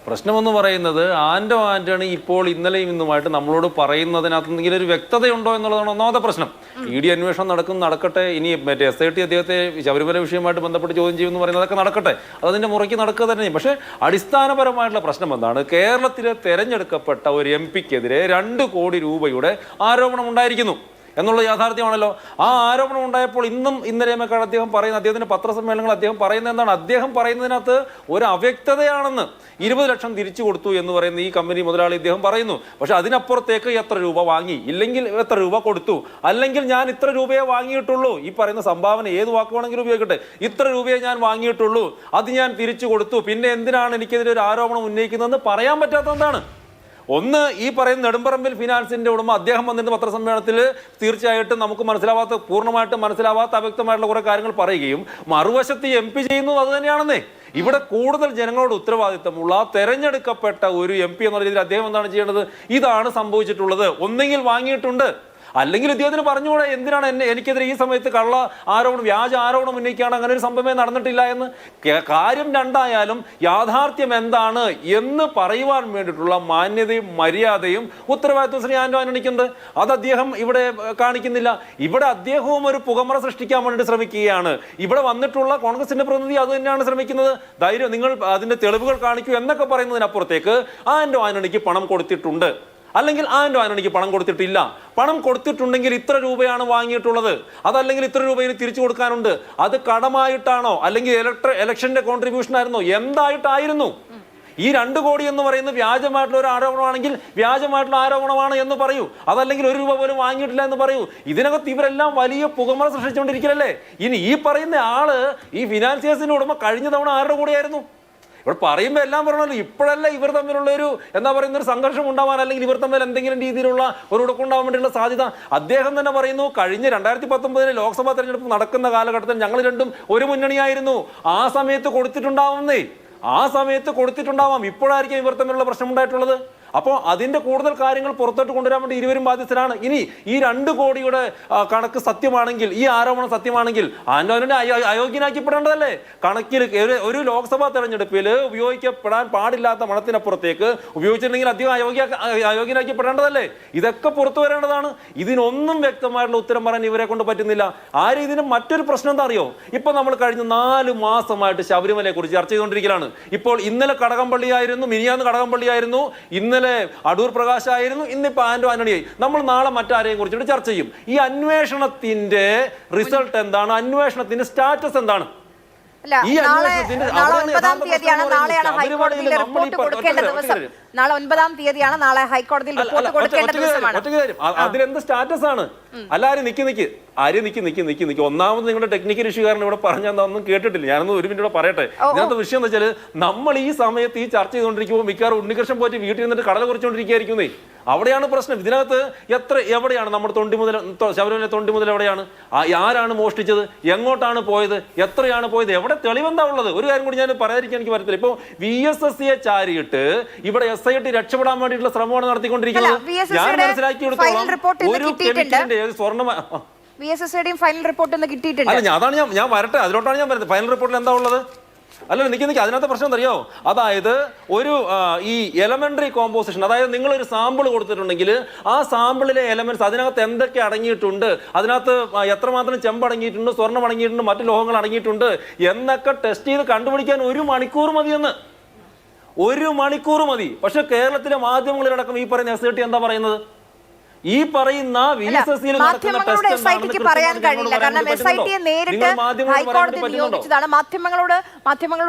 പ്രശ്നമെന്ന് പറയുന്നത് ആന്റണി ഇപ്പോൾ ഇന്നലെയും ഇന്നുമായിട്ട് നമ്മളോട് പറയുന്നതിനകത്ത് എന്തെങ്കിലും ഒരു വ്യക്തതയുണ്ടോ എന്നുള്ളതാണ് ഒന്നാമത്തെ പ്രശ്നം. ED അന്വേഷണം നടക്കട്ടെ. ഇനി മറ്റേ SIT അദ്ദേഹത്തെ ശബരിമല വിഷയമായിട്ട് ബന്ധപ്പെട്ട് ചോദ്യം ചെയ്യുമെന്ന് പറയുന്നതൊക്കെ നടക്കട്ടെ, അതിന്റെ മുറയ്ക്ക് നടക്കുക തന്നെ. പക്ഷേ അടിസ്ഥാനപരമായിട്ടുള്ള പ്രശ്നം എന്താണ്? കേരളത്തിലെ തെരഞ്ഞെടുക്കപ്പെട്ട ഒരു MP-ക്കെതിരെ 2 കോടി രൂപയുടെ ആരോപണം ഉണ്ടായിരിക്കുന്നു എന്നുള്ള യാഥാർത്ഥ്യമാണല്ലോ. ആ ആരോപണം ഉണ്ടായപ്പോൾ ഇന്നലെയൊക്കെ അദ്ദേഹത്തിന്റെ പത്രസമ്മേളനങ്ങൾ അദ്ദേഹം പറയുന്നത് എന്താണ്? അദ്ദേഹം പറയുന്നതിനകത്ത് ഒരു അവ്യക്തതയാണെന്ന്. 20 ലക്ഷം തിരിച്ചു കൊടുത്തു എന്ന് പറയുന്ന ഈ കമ്പനി മുതലാളി അദ്ദേഹം പറയുന്നു. പക്ഷെ അതിനപ്പുറത്തേക്ക് എത്ര രൂപ വാങ്ങി, ഇല്ലെങ്കിൽ എത്ര രൂപ കൊടുത്തു, അല്ലെങ്കിൽ ഞാൻ ഇത്ര രൂപയെ വാങ്ങിയിട്ടുള്ളൂ, ഈ പറയുന്ന സംഭാവന ഏത് വാക്കുവാണെങ്കിലും ഉപയോഗിക്കട്ടെ, ഇത്ര രൂപയെ ഞാൻ വാങ്ങിയിട്ടുള്ളൂ, അത് ഞാൻ തിരിച്ചു കൊടുത്തു, പിന്നെ എന്തിനാണ് എനിക്കെതിരെ ഒരു ആരോപണം ഉന്നയിക്കുന്നതെന്ന് പറയാൻ പറ്റാത്ത എന്താണ്? ഒന്ന്, ഈ പറയുന്ന നെടുമ്പറമ്പിൽ ഫിനാൻസിന്റെ ഉടമ അദ്ദേഹം വന്നിട്ട് പത്രസമ്മേളനത്തിൽ തീർച്ചയായിട്ടും നമുക്ക് പൂർണ്ണമായിട്ട് മനസ്സിലാവാത്ത അവ്യക്തമായിട്ടുള്ള കുറെ കാര്യങ്ങൾ പറയുകയും മറുവശത്ത് MP ചെയ്യുന്നത് അത് തന്നെയാണെന്നേ. ഇവിടെ കൂടുതൽ ജനങ്ങളോട് ഉത്തരവാദിത്തമുള്ള തെരഞ്ഞെടുക്കപ്പെട്ട ഒരു MP എന്നുള്ള രീതിയിൽ അദ്ദേഹം എന്താണ് ചെയ്യേണ്ടത്? ഇതാണ് സംഭവിച്ചിട്ടുള്ളത്, ഒന്നെങ്കിൽ വാങ്ങിയിട്ടുണ്ട്, അല്ലെങ്കിൽ ഇദ്ദേഹത്തിന് പറഞ്ഞുകൂടെ എന്തിനാണ് എനിക്കെതിരെ ഈ സമയത്ത് വ്യാജ ആരോപണം ഉന്നയിക്കുകയാണ്, അങ്ങനെ ഒരു സംഭവമേ നടന്നിട്ടില്ല എന്ന്. കാര്യം രണ്ടായാലും യാഥാർത്ഥ്യം എന്താണ് എന്ന് പറയുവാൻ വേണ്ടിയിട്ടുള്ള മാന്യതയും മര്യാദയും ഉത്തരവാദിത്വം ശ്രീ ആന്റണിക്കുണ്ട്. അത് അദ്ദേഹം ഇവിടെ കാണിക്കുന്നില്ല. ഇവിടെ അദ്ദേഹവും ഒരു പുകമറ സൃഷ്ടിക്കാൻ വേണ്ടി ശ്രമിക്കുകയാണ്. ഇവിടെ വന്നിട്ടുള്ള കോൺഗ്രസിന്റെ പ്രതിനിധി അത് തന്നെയാണ് ശ്രമിക്കുന്നത്. ധൈര്യം, നിങ്ങൾ അതിന്റെ തെളിവുകൾ കാണിക്കൂ എന്നൊക്കെ പറയുന്നതിനപ്പുറത്തേക്ക് ആന്റണിക്ക് പണം കൊടുത്തിട്ടുണ്ട്, അല്ലെങ്കിൽ ആന്റണിക്ക് പണം കൊടുത്തിട്ടില്ല, പണം കൊടുത്തിട്ടുണ്ടെങ്കിൽ ഇത്ര രൂപയാണ് വാങ്ങിയിട്ടുള്ളത്, അതല്ലെങ്കിൽ ഇത്ര രൂപയിൽ തിരിച്ചു കൊടുക്കാനുണ്ട്, അത് കടമായിട്ടാണോ അല്ലെങ്കിൽ ഇലക്ഷന്റെ കോൺട്രിബ്യൂഷൻ ആയിരുന്നോ, എന്തായിട്ടായിരുന്നു? ഈ 2 കോടി എന്ന് പറയുന്നത് വ്യാജമായിട്ടുള്ള ഒരു ആരോപണമാണെങ്കിൽ വ്യാജമായിട്ടുള്ള ആരോപണമാണ് എന്ന് പറയൂ, അതല്ലെങ്കിൽ 1 രൂപ പോലും വാങ്ങിയിട്ടില്ല എന്ന് പറയൂ. ഇതിനകത്ത് ഇവരെല്ലാം വലിയ പുകമറ സൃഷ്ടിച്ചുകൊണ്ടിരിക്കലല്ലേ. ഇനി ഈ പറയുന്ന ആള് ഈ ഫിനാൻസിയേഴ്സിന്റെ ഉടമ കഴിഞ്ഞ തവണ ആരുടെ കൂടെയായിരുന്നു? ഇവിടെ പറയുമ്പോൾ എല്ലാം പറഞ്ഞല്ലോ, ഇപ്പോഴല്ല ഇവർ തമ്മിലുള്ള ഒരു ഒരു സംഘർഷം ഉണ്ടാവാൻ, അല്ലെങ്കിൽ ഇവർ തമ്മിൽ എന്തെങ്കിലും രീതിയിലുള്ള ഒരു ഉടക്കുണ്ടാവാൻ വേണ്ടിയുള്ള സാധ്യത അദ്ദേഹം തന്നെ പറയുന്നു. കഴിഞ്ഞ 2019 ലോക്സഭാ തെരഞ്ഞെടുപ്പ് നടക്കുന്ന കാലഘട്ടത്തിൽ ഞങ്ങൾ രണ്ടും ഒരു മുന്നണിയായിരുന്നു. ആ സമയത്ത് കൊടുത്തിട്ടുണ്ടാവാം. ഇപ്പോഴായിരിക്കും ഇവർ തമ്മിലുള്ള പ്രശ്നം ഉണ്ടായിട്ടുള്ളത്. അപ്പോൾ അതിന്റെ കൂടുതൽ കാര്യങ്ങൾ പുറത്തോട്ട് കൊണ്ടുവരാൻ വേണ്ടി ഇരുവരും ബാധ്യസ്ഥരാണ്. ഇനി ഈ 2 കോടിയുടെ കണക്ക് സത്യമാണെങ്കിൽ, ഈ ആരോപണം സത്യമാണെങ്കിൽ ആന്റണിനെ അയോഗ്യനാക്കിപ്പെടേണ്ടതല്ലേ? കണക്കിൽ ഒരു ലോക്സഭാ തെരഞ്ഞെടുപ്പിൽ ഉപയോഗിക്കപ്പെടാൻ പാടില്ലാത്ത പണത്തിനപ്പുറത്തേക്ക് ഉപയോഗിച്ചിട്ടുണ്ടെങ്കിൽ അദ്ദേഹം അയോഗ്യനാക്കിപ്പെടേണ്ടതല്ലേ? ഇതൊക്കെ പുറത്തു വരേണ്ടതാണ്. ഇതിനൊന്നും വ്യക്തമായിട്ടുള്ള ഉത്തരം പറയാൻ ഇവരെ കൊണ്ട് പറ്റുന്നില്ല. ആ രീതിയിൽ മറ്റൊരു പ്രശ്നം എന്താ അറിയോ? ഇപ്പൊ നമ്മൾ കഴിഞ്ഞ 4 മാസമായിട്ട് ശബരിമലയെ കുറിച്ച് ചർച്ച ചെയ്തുകൊണ്ടിരിക്കുകയാണ്. ഇപ്പോൾ ഇന്നലെ കടകംപള്ളിയായിരുന്നു, മിനിയാന്ന് കടകംപള്ളിയായിരുന്നു, ഇന്നലെ അടൂർ പ്രകാശ് ആയിരുന്നു, ഇന്നിപ്പോ ആന്റണിയായി. നമ്മൾ നാളെ മറ്റാരെയും കുറിച്ചിട്ട് ചർച്ച ചെയ്യും. ഈ അന്വേഷണത്തിന്റെ റിസൾട്ട് എന്താണ്? അന്വേഷണത്തിന്റെ സ്റ്റാറ്റസ് എന്താണ്? നാളെ 9-ാം തീയതിയാണ് ഹൈക്കോടതിയിൽ റിപ്പോർട്ട് കൊടുക്കേണ്ട ദിവസം. നാളെ 9-ാം തീയതിയാണ് ഹൈക്കോടതിയിൽ റിപ്പോർട്ട് കൊടുക്കേണ്ട ദിവസമാണ്. അതിലെന്ത് സ്റ്റാറ്റസ് ആണ്? എല്ലാരും നിക്ക്. ഒന്നാമത് നിങ്ങളുടെ ടെക്നിക്കൽ ഇഷ്യൂ കാരണം ഇവിടെ പറഞ്ഞൊന്നും കേട്ടിട്ടില്ല. ഞാനൊന്ന് 1 മിനിറ്റ് പറയട്ടെ. ഇതിനകത്ത് വിഷയം എന്ന് വെച്ചാൽ നമ്മൾ ഈ സമയത്ത് ഈ ചർച്ച ചെയ്തുകൊണ്ടിരിക്കുമ്പോൾ മിക്കവാറും ഉണ്ണികൃഷ്ണൻ പോയിട്ട് വീട്ടിൽ നിന്നിട്ട് കടല കുറച്ചുകൊണ്ടിരിക്കുകയായിരിക്കുന്നേ. അവിടെയാണ് പ്രശ്നം. ഇതിനകത്ത് എവിടെയാണ് നമ്മുടെ ശബരിമല തൊണ്ടി മുതൽ എവിടെയാണ്? ആരാണ് മോഷ്ടിച്ചത്? എങ്ങോട്ടാണ് പോയത്? എത്രയാണ് പോയത്? എവിടെ തെളിവെന്താ ഉള്ളത്? ഒരു കാര്യം കൂടി ഞാൻ പറയാതിരിക്കാൻ എനിക്ക് പറ്റത്തില്ല. ഇപ്പൊ VSSയെ ചാരിയിട്ട് ഇവിടെ SIT രക്ഷപ്പെടാൻ വേണ്ടിയിട്ടുള്ള ശ്രമമാണ് നടത്തിക്കൊണ്ടിരിക്കുന്നത്. ഞാൻ മനസ്സിലാക്കിയെടുത്തോളം ഒരു കെമിക്കലിന്റെ VSSയുടെയും ഫൈനൽ റിപ്പോർട്ട് ഒന്ന് കിട്ടിയിട്ടുണ്ട്. അല്ല, അതാണ് ഞാൻ വരട്ടെ, അതിലോട്ടാണ് ഞാൻ വരുന്നത്. ഫൈനൽ റിപ്പോർട്ടിൽ എന്താ ഉള്ളത്? അല്ല, നിക്ക് അതിനകത്ത് പ്രശ്നം അറിയോ? അതായത് ഈ എലമെന്ററി കോമ്പോസിഷൻ, അതായത് നിങ്ങളൊരു സാമ്പിൾ കൊടുത്തിട്ടുണ്ടെങ്കിൽ ആ സാമ്പിളിലെ എലമെന്റ്സ് അതിനകത്ത് എന്തൊക്കെ അടങ്ങിയിട്ടുണ്ട്, അതിനകത്ത് എത്രമാത്രം ചെമ്പ് അടങ്ങിയിട്ടുണ്ട്, സ്വർണ്ണം അടങ്ങിയിട്ടുണ്ട്, മറ്റു ലോഹങ്ങൾ അടങ്ങിയിട്ടുണ്ട് എന്നൊക്കെ ടെസ്റ്റ് ചെയ്ത് കണ്ടുപിടിക്കാൻ 1 മണിക്കൂർ മതിയെന്ന്. 1 മണിക്കൂർ മതി. പക്ഷെ കേരളത്തിലെ മാധ്യമങ്ങളിലടക്കം ഈ പറയുന്ന SIT എന്താ പറയുന്നത്? ഈ പറയുന്ന മാധ്യമങ്ങളോട് SITക്ക് പറയാൻ കഴിയില്ല. കാരണം SITയെ നേരിട്ട് ഹൈക്കോടതി നിയോഗിച്ചതാണ്. മാധ്യമങ്ങളോട്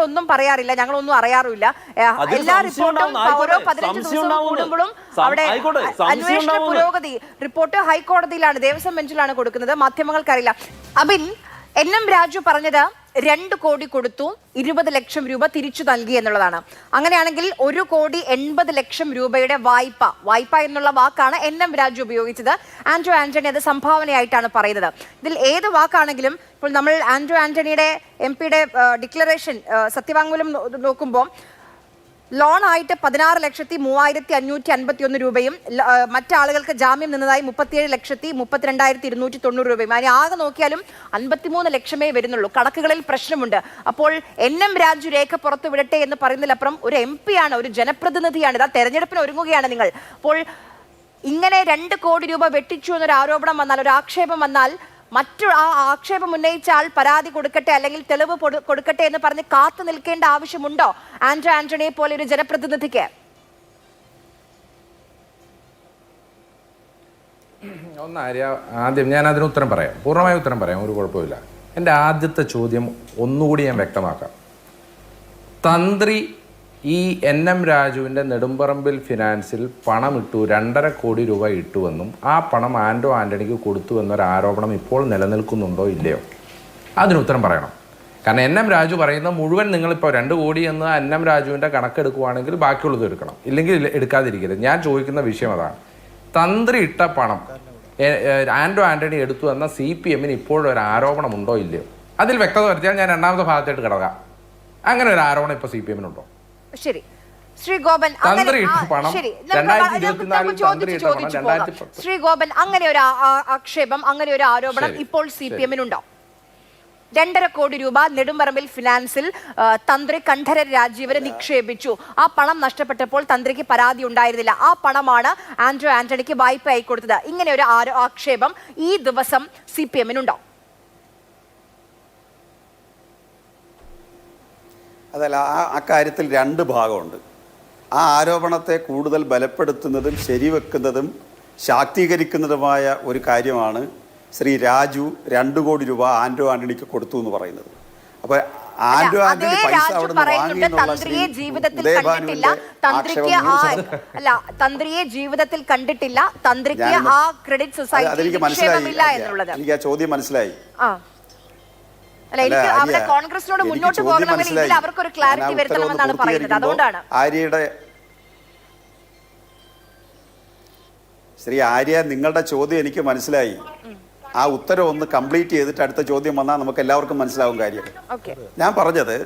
ഒന്നും പറയാറില്ല, ഞങ്ങളൊന്നും അറിയാറില്ല. എല്ലാ റിപ്പോർട്ടും ഓരോ 15 ദിവസം കൂടുമ്പോഴും അവിടെ അന്വേഷണ പുരോഗതി റിപ്പോർട്ട് ഹൈക്കോടതിയിലാണ്, ദേവസ്വം ബെഞ്ചിലാണ് കൊടുക്കുന്നത്. മാധ്യമങ്ങൾക്കറിയില്ല. അബിൻ, NM രാജു പറഞ്ഞത് 2 കോടി കൊടുത്തു, 20 ലക്ഷം രൂപ തിരിച്ചു നൽകി എന്നുള്ളതാണ്. അങ്ങനെയാണെങ്കിൽ 1,80 ലക്ഷം രൂപയുടെ വായ്പ എന്നുള്ള വാക്കാണ് NM രാജു ഉപയോഗിച്ചത്. ആന്റോ ആന്റണി അത് സംഭാവനയായിട്ടാണ് പറയുന്നത്. ഇതിൽ ഏത് വാക്കാണെങ്കിലും ഇപ്പോൾ നമ്മൾ ആന്റോ ആന്റണിയുടെ MP-യുടെ ഡിക്ലറേഷൻ സത്യവാങ്മൂലം നോക്കുമ്പോൾ ലോൺ ആയിട്ട് 16,03,551 രൂപയും മറ്റാളുകൾക്ക് ജാമ്യം നിന്നതായി 37,32,290 രൂപയും. അതിന് ആകെ നോക്കിയാലും 53 ലക്ഷമേ വരുന്നുള്ളൂ. കണക്കുകളിൽ പ്രശ്നമുണ്ട്. അപ്പോൾ NM രാജു രേഖ പുറത്തു വിടട്ടെ എന്ന് പറയുന്നതിലപ്പുറം ഒരു MP ആണ്, ഒരു ജനപ്രതിനിധിയാണ്. ഇതാ തെരഞ്ഞെടുപ്പിന് ഒരുങ്ങുകയാണ് നിങ്ങൾ. അപ്പോൾ ഇങ്ങനെ 2 കോടി രൂപ വെട്ടിച്ചു എന്നൊരു ആരോപണം വന്നാൽ, ഒരു ആക്ഷേപം വന്നാൽ, ആക്ഷേപം ഉന്നയിച്ച ആൾ പരാതി കൊടുക്കട്ടെ അല്ലെങ്കിൽ തെളിവ് കൊടുക്കട്ടെ എന്ന് പറഞ്ഞ് കാത്തു നിൽക്കേണ്ട ആവശ്യമുണ്ടോ ആന്റോ ആന്റണിയെ പോലെ ഒരു ജനപ്രതിനിധിക്ക്? ആദ്യം ഞാൻ അതിന് ഉത്തരം പറയാം, പൂർണ്ണമായ ഉത്തരം പറയാം, ഒരു കുഴപ്പമില്ല. എൻ്റെ ആദ്യത്തെ ചോദ്യം ഒന്നുകൂടി ഞാൻ വ്യക്തമാക്കാം. തന്ത്രി ഈ NM രാജുവിൻ്റെ നെടുമ്പറമ്പിൽ ഫിനാൻസിൽ പണമിട്ടു, 2.5 കോടി രൂപ ഇട്ടുവെന്നും ആ പണം ആന്റോ ആന്റണിക്ക് കൊടുത്തു എന്നൊരു ആരോപണം ഇപ്പോൾ നിലനിൽക്കുന്നുണ്ടോ ഇല്ലയോ? അതിന് ഉത്തരം പറയണം. കാരണം NM രാജു പറയുന്ന മുഴുവൻ നിങ്ങളിപ്പോൾ 2 കോടി എന്ന് NM രാജുവിൻ്റെ കണക്കെടുക്കുവാണെങ്കിൽ ബാക്കിയുള്ളത് എടുക്കണം, ഇല്ലെങ്കിൽ എടുക്കാതിരിക്കരുത്. ഞാൻ ചോദിക്കുന്ന വിഷയം അതാണ്. തന്ത്രി ഇട്ട പണം ആന്റോ ആന്റണി എടുത്തു എന്ന CPM-ന് ഇപ്പോഴൊരു ആരോപണമുണ്ടോ ഇല്ലയോ? അതിൽ വ്യക്തത വരുത്തിയാൽ ഞാൻ രണ്ടാമത്തെ ഭാഗത്തായിട്ട് കിടക്കാം. അങ്ങനെ ഒരു ആരോപണം ഇപ്പോൾ CPM-നുണ്ടോ? ശരി, ശ്രീ ഗോപൻ, അങ്ങനെ ഒരു ആക്ഷേപം, അങ്ങനെ ഒരു ആരോപണം ഇപ്പോൾ CPM-നുണ്ടോ? 2.5 കോടി രൂപ നെടുമ്പറമ്പിൽ ഫിനാൻസിൽ തന്ത്രി കണ്ഠരര് രാജീവരെ നിക്ഷേപിച്ചു. ആ പണം നഷ്ടപ്പെട്ടപ്പോൾ തന്ത്രിക്ക് പരാതി ഉണ്ടായിരുന്നില്ല. ആ പണമാണ് ആന്റോ ആന്റണിക്ക് വായ്പയായി കൊടുത്തത്. ഇങ്ങനെ ഒരു ആക്ഷേപം ഈ ദിവസം CPM-നുണ്ടോ? അതല്ല, അക്കാര്യത്തിൽ 2 ഭാഗമുണ്ട്. ആ ആരോപണത്തെ കൂടുതൽ ബലപ്പെടുത്തുന്നതും ശരിവെക്കുന്നതും ശാക്തീകരിക്കുന്നതുമായ ഒരു കാര്യമാണ് ശ്രീ രാജു 2 കോടി രൂപ ആന്റോ ആന്റണിക്ക് കൊടുത്തു എന്ന് പറയുന്നത്. അപ്പോൾ ആന്റോ ആന്റണി പൈസ അവിടെ നിന്ന് വാങ്ങി എന്നുള്ള തന്ത്രിയെ ജീവിതത്തിൽ കണ്ടിട്ടില്ല, തന്ത്രിക്ക് ആ ക്രെഡിറ്റ് സൊസൈറ്റി എന്നുള്ളത് എനിക്ക് ആ ചോദ്യം മനസ്സിലായി. കോൺഗ്രസിനോട് മുന്നോട്ട് പോകണമെങ്കിൽ അവർക്കൊരു ക്ലാരിറ്റി വരുത്തണമെന്നാണ് പറയുന്നത്. അതുകൊണ്ടാണ് ശ്രീ ആര്യ, നിങ്ങളുടെ ചോദ്യം എനിക്ക് മനസ്സിലായി. ആ ഉത്തരം ഒന്ന് കംപ്ലീറ്റ് ചെയ്തിട്ട് അടുത്ത ചോദ്യം വന്നാൽ നമുക്ക് എല്ലാവർക്കും മനസ്സിലാവും കാര്യം. ഞാൻ പറഞ്ഞത്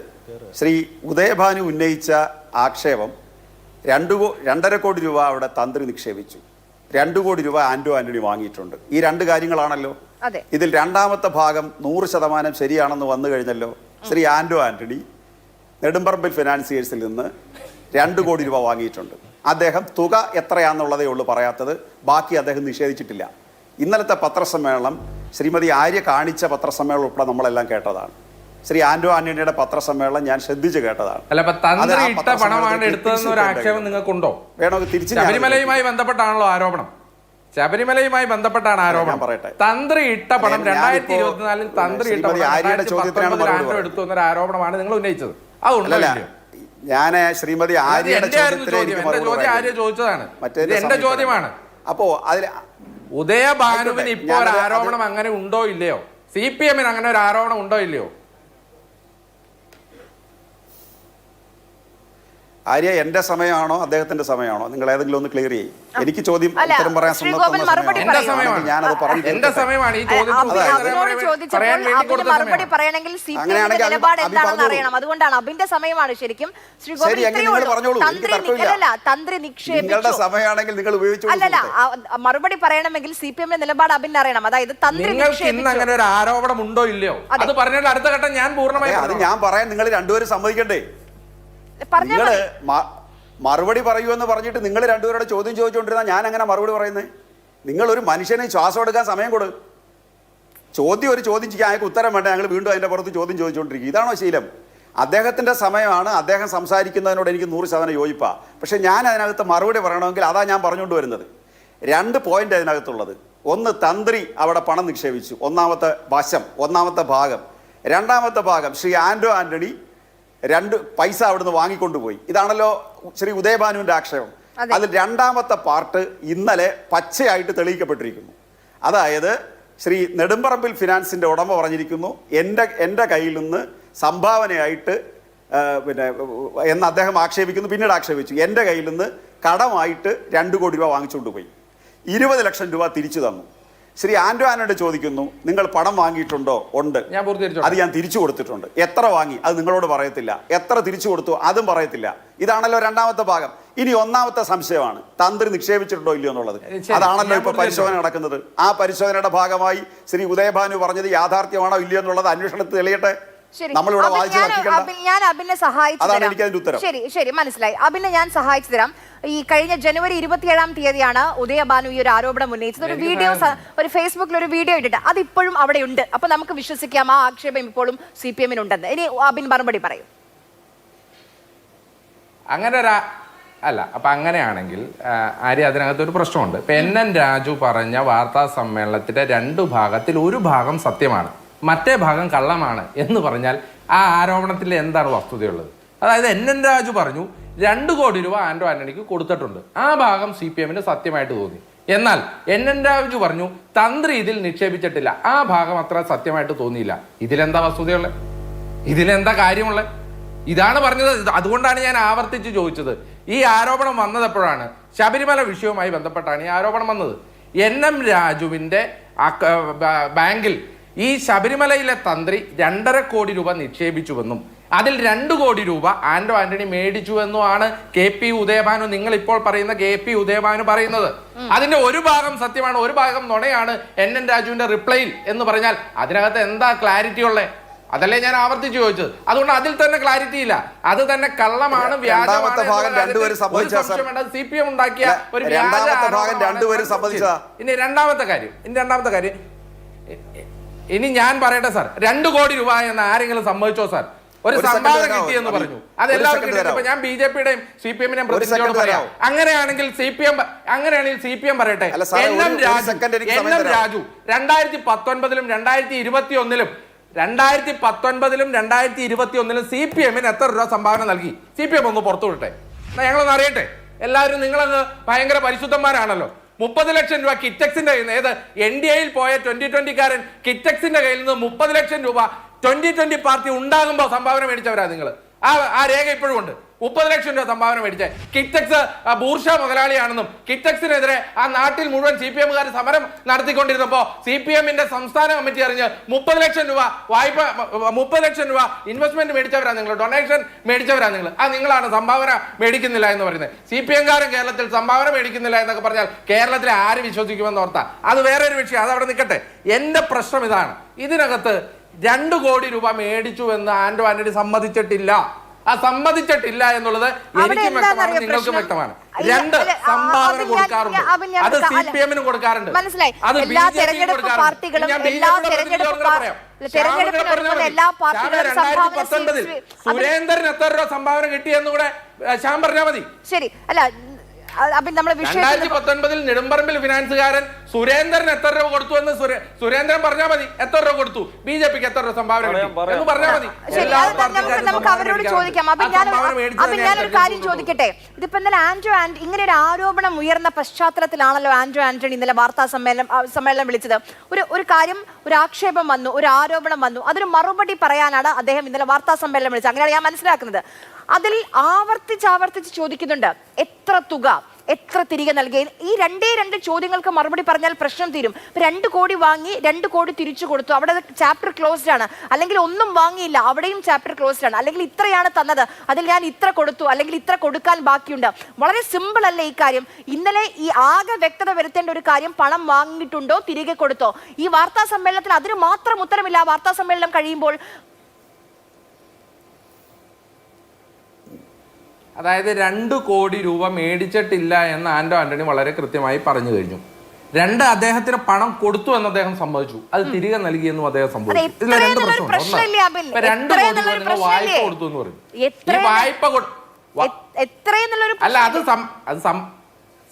ശ്രീ ഉദയഭാനു ഉന്നയിച്ച ആക്ഷേപം 2.5 കോടി രൂപ അവിടെ തന്ത്രി നിക്ഷേപിച്ചു, 2 കോടി രൂപ ആന്റോ ആന്റണി വാങ്ങിയിട്ടുണ്ട്. ഈ 2 കാര്യങ്ങളാണല്ലോ. ഇതിൽ രണ്ടാമത്തെ ഭാഗം 100% ശരിയാണെന്ന് വന്നു കഴിഞ്ഞല്ലോ. ശ്രീ ആന്റോ ആന്റണി നെടുമ്പറമ്പിൽ ഫിനാൻസിയേഴ്സിൽ നിന്ന് 2 കോടി രൂപ വാങ്ങിയിട്ടുണ്ട്. അദ്ദേഹം തുക എത്രയാണെന്നുള്ളതേ ഉള്ളൂ പറയാത്തത്, ബാക്കി അദ്ദേഹം നിഷേധിച്ചിട്ടില്ല. ഇന്നലത്തെ പത്രസമ്മേളനം ശ്രീമതി ആര്യ കാണിച്ച പത്രസമ്മേളനം ഉൾപ്പെടെ നമ്മളെല്ലാം കേട്ടതാണ്. ശ്രീ ആന്റോ ആന്റണിയുടെ പത്രസമ്മേളനം ഞാൻ ശ്രദ്ധിച്ച് കേട്ടതാണ്. വേണമെങ്കിൽ തിരിച്ചു ശബരിമലയുമായി ബന്ധപ്പെട്ടാണല്ലോ ആരോപണം. ശബരിമലയുമായി ബന്ധപ്പെട്ടാണ് ആരോപണം. പറയട്ടെ, തന്ത്രി ഇട്ട പണം 2024 തന്ത്രി ഇട്ട എടുത്തു എന്നൊരു ആരോപണമാണ് നിങ്ങൾ ഉന്നയിച്ചത്. അതുകൊണ്ടല്ല ഞാൻ ശ്രീമതി ആര്യയുടെ ചോദിച്ചതാണ്, എന്റെ ചോദ്യമാണ്. അപ്പോ അതിൽ ഉദയഭാനുവിന് ഇപ്പോ ഒരു ആരോപണം അങ്ങനെ ഉണ്ടോ ഇല്ലയോ? CPM-ന് അങ്ങനെ ഒരു ആരോപണം ഉണ്ടോ ഇല്ലയോ? ആര്യ, എന്റെ സമയമാണോ അദ്ദേഹത്തിന്റെ സമയമാണോ? നിങ്ങൾ ഏതെങ്കിലും ഒന്ന് ക്ലിയർ ചെയ്യും. എനിക്ക് ചോദ്യം ഉത്തരം പറയാൻ ഞാനത് പറഞ്ഞു. അതുകൊണ്ടാണ് അബിന്റെ സമയമാണ് ശരിക്കും. നിങ്ങളുടെ സമയമാണെങ്കിൽ നിങ്ങൾ ഉപയോഗിച്ചു. അല്ലല്ല, മറുപടി പറയണമെങ്കിൽ CPM-ന്റെ നിലപാട് അബിന് അറിയണം. അതായത് തന്ത്രി അങ്ങനെ ഒരു ആരോപണം ഉണ്ടോ ഇല്ലയോ അത് പറഞ്ഞിട്ട് അടുത്ത ഘട്ടം ഞാൻ പൂർണ്ണമായി അത് ഞാൻ പറയാൻ നിങ്ങൾ രണ്ടുപേരും സമ്മതിക്കണ്ടേ? നിങ്ങള് മറുപടി പറയൂ എന്ന് പറഞ്ഞിട്ട് നിങ്ങൾ രണ്ടുപേരുടെ ചോദ്യം ചോദിച്ചുകൊണ്ടിരുന്ന ഞാൻ അങ്ങനെ മറുപടി പറയുന്നത്? നിങ്ങൾ ഒരു മനുഷ്യന് ശ്വാസം എടുക്കാൻ സമയം കൊടു. ഒരു ചോദ്യം ചെയ്യാൻ അയാൾക്ക് ഉത്തരം വേണ്ട, ഞങ്ങൾ വീണ്ടും അതിന്റെ പുറത്ത് ചോദ്യം ചോദിച്ചുകൊണ്ടിരിക്കും. ഇതാണോ ശീലം? അദ്ദേഹത്തിൻ്റെ സമയമാണ്. അദ്ദേഹം സംസാരിക്കുന്നതിനോട് എനിക്ക് 100% യോജിപ്പാണ്. പക്ഷേ ഞാൻ അതിനകത്ത് മറുപടി പറയണമെങ്കിൽ അതാ ഞാൻ പറഞ്ഞുകൊണ്ട് വരുന്നത്. 2 പോയിന്റ് അതിനകത്തുള്ളത്. ഒന്ന്, തന്ത്രി അവിടെ പണം നിക്ഷേപിച്ചു, ഒന്നാമത്തെ വശം, ഒന്നാമത്തെ ഭാഗം. രണ്ടാമത്തെ ഭാഗം, ശ്രീ ആന്റോ ആന്റണി 2 പൈസ അവിടുന്ന് വാങ്ങിക്കൊണ്ടുപോയി. ഇതാണല്ലോ ശ്രീ ഉദയഭാനുവിൻ്റെ ആക്ഷേപം. അതിൽ രണ്ടാമത്തെ പാർട്ട് ഇന്നലെ പച്ചയായിട്ട് തെളിയിക്കപ്പെട്ടിരിക്കുന്നു. അതായത് ശ്രീ നെടുമ്പറമ്പിൽ ഫിനാൻസിൻ്റെ ഉടമ പറഞ്ഞിരിക്കുന്നു, എൻ്റെ കയ്യിൽ നിന്ന് സംഭാവനയായിട്ട് എന്ന് അദ്ദേഹം ആക്ഷേപിക്കുന്നു. പിന്നീട് ആക്ഷേപിച്ചു, എൻ്റെ കയ്യിൽ നിന്ന് കടമായിട്ട് 2 കോടി രൂപ വാങ്ങിച്ചുകൊണ്ട് പോയി, 20 ലക്ഷം രൂപ തിരിച്ചു തന്നു. ശ്രീ ആന്റോ ആന്റണി ചോദിക്കുന്നു, നിങ്ങൾ പണം വാങ്ങിയിട്ടുണ്ടോ? ഉണ്ട്, അത് ഞാൻ തിരിച്ചു കൊടുത്തിട്ടുണ്ട്. എത്ര വാങ്ങി അത് നിങ്ങളോട് പറയത്തില്ല, എത്ര തിരിച്ചു കൊടുത്തു അതും പറയത്തില്ല. ഇതാണല്ലോ രണ്ടാമത്തെ ഭാഗം. ഇനി ഒന്നാമത്തെ സംശയമാണ്, തന്ത്രി നിക്ഷേപിച്ചിട്ടുണ്ടോ ഇല്ലയോ എന്നുള്ളത്. അതാണല്ലോ ഇപ്പൊ പരിശോധന നടക്കുന്നത്. ആ പരിശോധനയുടെ ഭാഗമായി ശ്രീ ഉദയഭാനു പറഞ്ഞത് യാഥാർത്ഥ്യമാണോ ഇല്ലയോ എന്നുള്ളത് അന്വേഷണത്തിൽ തെളിയട്ടെ. നമ്മളിവിടെ വായിച്ചു ഞാൻ അബിനെ സഹായിച്ചു അതാണ് എനിക്കതിന്റെ ഉത്തരം. ശരി, മനസ്സിലായി. അബിനെ ഞാൻ സഹായിച്ചു തരാം. ഈ കഴിഞ്ഞ ജനുവരി 27-ാം തീയതിയാണ് ഉദയഭാനു ഈ ഒരു ആരോപണം ഉന്നയിച്ചത്. ഒരു വീഡിയോ, ഒരു ഫേസ്ബുക്കിൽ ഒരു വീഡിയോ ഇട്ടിട്ട് അത് ഇപ്പോഴും അവിടെ ഉണ്ട്. അപ്പൊ നമുക്ക് വിശ്വസിക്കാം ആ ആക്ഷേപം ഇപ്പോഴും CPM ഉണ്ടെന്ന്. ഇനി അബിൻ മറുപടി പറയും. അങ്ങനെ അല്ല, അപ്പം അങ്ങനെയാണെങ്കിൽ അതിനകത്തൊരു പ്രശ്നമുണ്ട്. ഇപ്പം NN രാജു പറഞ്ഞ വാർത്താ സമ്മേളനത്തിൻ്റെ 2 ഭാഗത്തിൽ ഒരു ഭാഗം സത്യമാണ്, മറ്റേ ഭാഗം കള്ളമാണ് എന്ന് പറഞ്ഞാൽ ആ ആരോപണത്തിൽ എന്താണ് വസ്തുതയുള്ളത്? അതായത് NN രാജു പറഞ്ഞു 2 കോടി രൂപ ആന്റോ ആന്റണിക്ക് കൊടുത്തിട്ടുണ്ട്, ആ ഭാഗം CPM സത്യമായിട്ട് തോന്നി. എന്നാൽ NN രാജു പറഞ്ഞു തന്ത്രി ഇതിൽ നിക്ഷേപിച്ചിട്ടില്ല, ആ ഭാഗം അത്ര സത്യമായിട്ട് തോന്നിയില്ല. ഇതിലെന്താ വസ്തുതയുള്ളത്? ഇതിലെന്താ കാര്യമുള്ളത്? ഇതാണ് പറഞ്ഞത്. അതുകൊണ്ടാണ് ഞാൻ ആവർത്തിച്ച് ചോദിച്ചത്. ഈ ആരോപണം വന്നത് എപ്പോഴാണ്? ശബരിമല വിഷയവുമായി ബന്ധപ്പെട്ടാണ് ഈ ആരോപണം വന്നത്. NM രാജുവിൻ്റെ ബാങ്കിൽ ഈ ശബരിമലയിലെ തന്ത്രി 2.5 കോടി രൂപ നിക്ഷേപിച്ചുവെന്നും അതിൽ 2 കോടി രൂപ ആന്റോ ആന്റണി മേടിച്ചുവെന്നുമാണ് KP ഉദയഭാനു, നിങ്ങൾ ഇപ്പോൾ പറയുന്ന KP ഉദയഭാനു പറയുന്നത്. അതിന്റെ ഒരു ഭാഗം സത്യമാണ്, ഒരു ഭാഗം നുണയാണ് NN രാജുവിന്റെ റിപ്ലൈയിൽ എന്ന് പറഞ്ഞാൽ അതിനകത്ത് എന്താ ക്ലാരിറ്റി ഉള്ളത്? അതല്ലേ ഞാൻ ആവർത്തിച്ച് ചോദിച്ചത്. അതുകൊണ്ട് അതിൽ തന്നെ ക്ലാരിറ്റി ഇല്ല, അത് തന്നെ കള്ളമാണ്, വ്യാജമാണ്. CPM ഉണ്ടാക്കിയ ഒരു ഇനി രണ്ടാമത്തെ കാര്യം ഇനി ഞാൻ പറയട്ടെ സാർ, 2 കോടി രൂപ എന്ന് ആരെങ്കിലും സമ്മതിച്ചോ സാർ? ഒരു സംഭാവന കിട്ടിയെന്ന് പറഞ്ഞു, അത് എല്ലാവർക്കും കിട്ടിയപ്പോ ഞാൻ BJP-യുടെയും CPM-നെയും പ്രതിനിധിയോട് പറയാം. അങ്ങനെയാണെങ്കിൽ CPM പറയട്ടെ, NM രാജു 2019-ലും 2021-ലും 2019-ലും CPM-ന് എത്ര രൂപ സംഭാവന നൽകി? CPM ഒന്ന് പുറത്തു വിട്ടെ, ഞങ്ങളൊന്ന് അറിയട്ടെ. എല്ലാവരും നിങ്ങളൊന്ന് ഭയങ്കര പരിശുദ്ധന്മാരാണല്ലോ. 30 ലക്ഷം രൂപ കിറ്റക്സിന്റെ കയ്യിൽ നിന്ന്, ഏത് NDA-യിൽ പോയ 2020-കാരൻ കിറ്റക്സിന്റെ കയ്യിൽ നിന്ന് 30 ലക്ഷം രൂപ 2020 പാർട്ടി ഉണ്ടാകുമ്പോൾ സംഭാവന മേടിച്ചവരാ നിങ്ങൾ. ആ രേഖ ഇപ്പോഴും ഉണ്ട്. 30 ലക്ഷം രൂപ സംഭാവന മേടിച്ച കിറ്റക്സ് ബൂർഷ മുതലാളിയാണെന്നും കിറ്റക്സിനെതിരെ ആ നാട്ടിൽ മുഴുവൻ CPM-കാർ സമരം നടത്തിക്കൊണ്ടിരുന്നപ്പോൾ CPM-ന്റെ സംസ്ഥാന കമ്മിറ്റി അറിഞ്ഞ് 30 ലക്ഷം രൂപ വായ്പ, 30 ലക്ഷം രൂപ ഇൻവെസ്റ്റ്മെന്റ് മേടിച്ചവരാ നിങ്ങൾ, ഡൊണേഷൻ മേടിച്ചവരാ നിങ്ങൾ. നിങ്ങളാണ് സംഭാവന മേടിക്കുന്നില്ല എന്ന് പറയുന്നത്. CPM-കാരൻ കേരളത്തിൽ സംഭാവന മേടിക്കുന്നില്ല എന്നൊക്കെ പറഞ്ഞാൽ കേരളത്തിലെ ആര് വിശ്വസിക്കുമെന്ന് ഓർത്താ? അത് വേറൊരു വിഷയം, അത് അവിടെ നിൽക്കട്ടെ. എന്റെ പ്രശ്നം ഇതാണ്, ഇതിനകത്ത് 2 കോടി രൂപ മേടിച്ചു എന്ന് ആന്റോ ആന്റണി സമ്മതിച്ചിട്ടില്ല. സമ്മതിച്ചിട്ടില്ല എന്നുള്ളത് എനിക്കും വ്യക്തമാണ്, നിങ്ങൾക്കും വ്യക്തമാണ്. 2 സംഭാവന കൊടുക്കാറുണ്ട്, അത് CPM-ന് കൊടുക്കാറുണ്ട്, അത് BJP-ന് കൊടുക്കാറുണ്ട്. ഞാൻ പറയാം, 2019 സുരേന്ദ്രൻ എത്ര രൂപ സംഭാവന കിട്ടിയെന്ന് കൂടെ ശ്യാം പറഞ്ഞാൽ മതി. ശരി, അല്ല 2019 നെടുമ്പറമ്പിൽ ഫിനാൻസുകാരൻ സുരേന്ദ്രൻ എത്ര രൂപ കൊടുത്തു എന്ന് സുരേന്ദ്രൻ പറഞ്ഞാൽ മതി. എത്ര രൂപ കൊടുത്തു, BJP-ക്ക് എത്ര രൂപ സംഭാവന എന്ന് പറഞ്ഞാൽ മതി. നമുക്ക് അവരോട് ചോദിക്കാം. ഞാനൊരു കാര്യം ചോദിക്കട്ടെ. ഇതിപ്പോ ഇന്നലെ ഇങ്ങനെ ഒരു ആരോപണം ഉയർന്ന പശ്ചാത്തലത്തിലാണല്ലോ ആന്റോ ആന്റണി ഇന്നലെ വാർത്താ സമ്മേളനം വിളിച്ചത്. ഒരു കാര്യം, ഒരു ആക്ഷേപം വന്നു, ഒരു ആരോപണം വന്നു, അതിന് മറുപടി പറയാനാണ് അദ്ദേഹം ഇന്നലെ വാർത്താ സമ്മേളനം വിളിച്ചത്. അങ്ങനെയാണ് ഞാൻ മനസ്സിലാക്കുന്നത്. അതിൽ ആവർത്തിച്ച് ചോദിക്കുന്നുണ്ട്, എത്ര തുക, എത്ര തിരികെ നൽകി. ഈ 2 ചോദ്യങ്ങൾക്ക് മറുപടി പറഞ്ഞാൽ പ്രശ്നം തീരും. 2 കോടി വാങ്ങി, 2 കോടി തിരിച്ചു കൊടുത്തു, അവിടെ ചാപ്റ്റർ ക്ലോസ്ഡ് ആണ്. അല്ലെങ്കിൽ ഒന്നും വാങ്ങിയില്ല, അവിടെയും ചാപ്റ്റർ ക്ലോസ്ഡ് ആണ്. അല്ലെങ്കിൽ ഇത്രയാണ് തന്നത്, അതിൽ ഞാൻ ഇത്ര കൊടുത്തു, അല്ലെങ്കിൽ ഇത്ര കൊടുക്കാൻ ബാക്കിയുണ്ട്. വളരെ സിമ്പിൾ അല്ലേ ഈ കാര്യം? ഇന്നലെ ഈ ആകെ വ്യക്തത വരുത്തേണ്ട ഒരു കാര്യം, പണം വാങ്ങിയിട്ടുണ്ടോ, തിരികെ കൊടുത്തോ? ഈ വാർത്താ സമ്മേളനത്തിൽ അതിന് മാത്രം ഉത്തരമില്ല. വാർത്താ സമ്മേളനം കഴിയുമ്പോൾ അതായത് 2 കോടി രൂപ മേടിച്ചിട്ടില്ല എന്ന് ആന്റോ ആന്റണി വളരെ കൃത്യമായി പറഞ്ഞു കഴിഞ്ഞു. രണ്ട്, അദ്ദേഹത്തിന് പണം കൊടുത്തു എന്ന് അദ്ദേഹം സമ്മതിച്ചു, അത് തിരികെ നൽകിയെന്നും അദ്ദേഹം സമ്മതിച്ചു. ഇതിൽ രണ്ട് പ്രശ്നമുണ്ട്. ഇപ്പൊ 2 കോടി രൂപ നിങ്ങൾ വായ്പ കൊടുത്തു എന്ന് പറയും. ഈ വായ്പ അല്ല, അത്